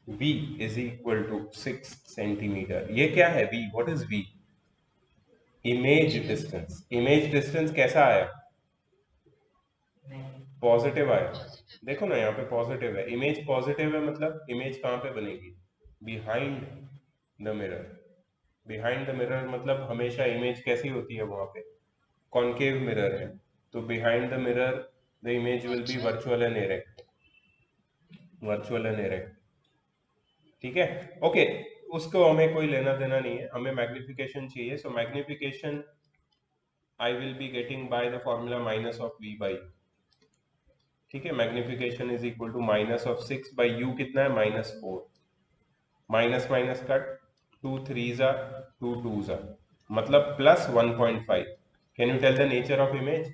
Speaker 1: v is equal to 6 centimeter. ये क्या है v? What is v? Image distance. Image distance कैसा आया? Positive आया. देखो ना, यहाँ पे पॉजिटिव है. इमेज पॉजिटिव है, मतलब इमेज कहाँ पे बनेगी? Behind the mirror. Behind the mirror मतलब हमेशा इमेज कैसी होती है वहां पे? कॉन्केव मिरर है, तो behind the mirror the image will B virtual and erect. Virtual and erect. ठीक है, ओके. उसको हमें कोई लेना देना नहीं है, हमें मैग्निफिकेशन चाहिए. So magnification I will be getting by the formula -v/u. ठीक है, magnification is equal to -6/u. कितना है? -4. माइनस माइनस कट, 2 3 जा 2 2 जा, मतलब +1.5. Can you tell the nature of image?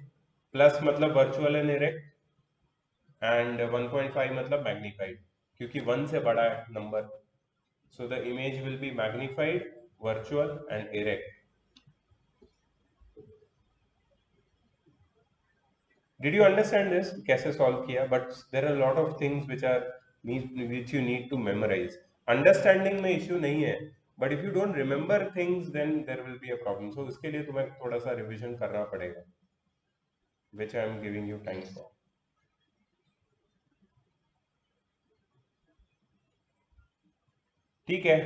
Speaker 1: Plus मतलब वर्चुअल एंड इरेक्ट, एंड 1.5 मतलब मैग्नीफाइड, क्योंकि 1 से बड़ा है number. So the image will be magnified, virtual and erect. Did you understand this? कैसे सॉल्व किया? But there are lot of things which you need to memorise. Understanding में issue नहीं है, but if you don't remember things then there will be a problem. सो इसके लिए तुम्हें थोड़ा सा रिविजन करना पड़ेगा, which I am giving you time for. ठीक है,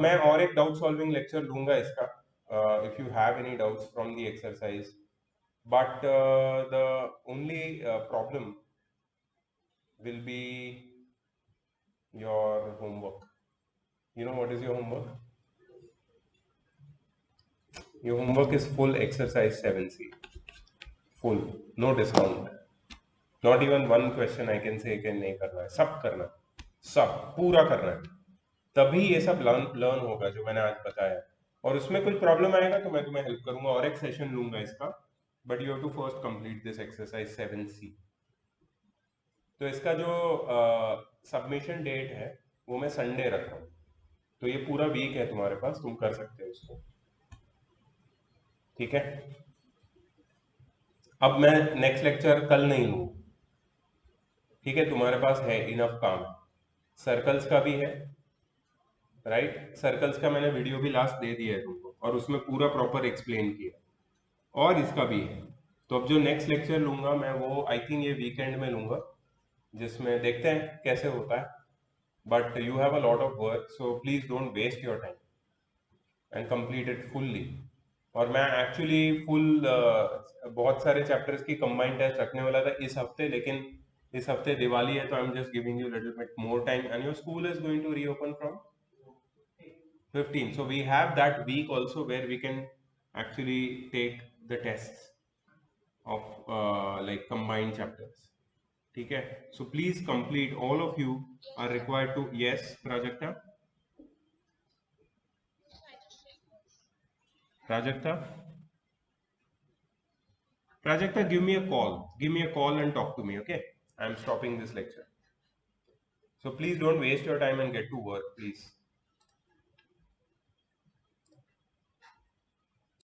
Speaker 1: मैं और एक डाउट सॉल्विंग लेक्चर लूंगा इसका, if you have any doubts from the exercise. But the only problem will be your homework. You know what is your homework? Your homework is full exercise 7C. Full. No discount. Not even one question I can say कि नहीं करना है. सब करना है. सब पूरा करना है. तभी ये सब लर्न होगा जो मैंने आज बताया. और उसमें कोई प्रॉब्लम आएगा तो मैं तुम्हें हेल्प करूंगा और एक सेशन लूंगा इसका. But you have to first complete this exercise 7C. तो इसका जो सबमिशन डेट है वो मैं संडे रख रहा हूँ. तो ये पूरा वीक है तुम्हारे पास, तुम कर सकते हो इसको. ठीक है. अब मैं नेक्स्ट लेक्चर कल नहीं लूँ. ठीक है, तुम्हारे पास है इनफ काम. सर्कल्स का भी है, राइट. सर्कल्स का मैंने वीडियो भी लास्ट दे दिया है तुमको और उसमें पूरा प्रॉपर एक्सप्लेन किया. और इसका भी है. तो अब जो नेक्स्ट लेक्चर लूंगा मैं वो आई थिंक ये वीकेंड में लूंगा, जिसमें देखते हैं कैसे होता है. But you have a lot of work, so please don't waste your time and complete it fully. और मैं एक्चुअली फुल बहुत सारे चैप्टर्स की कंबाइंड टेस्ट रखने वाला था इस हफ्ते, लेकिन इस हफ्ते दिवाली है तो I am just giving you little bit more time and your school is going to reopen from 15. So we have that week also where we can actually take the tests of like combined chapters. ठीक है. So please complete. All of you are required to. Yes, Prajakta. Prajakta. Prajakta, give me a call. Give me a call and talk to me. Okay. I'm stopping this lecture. So please don't waste your time and get to work, please.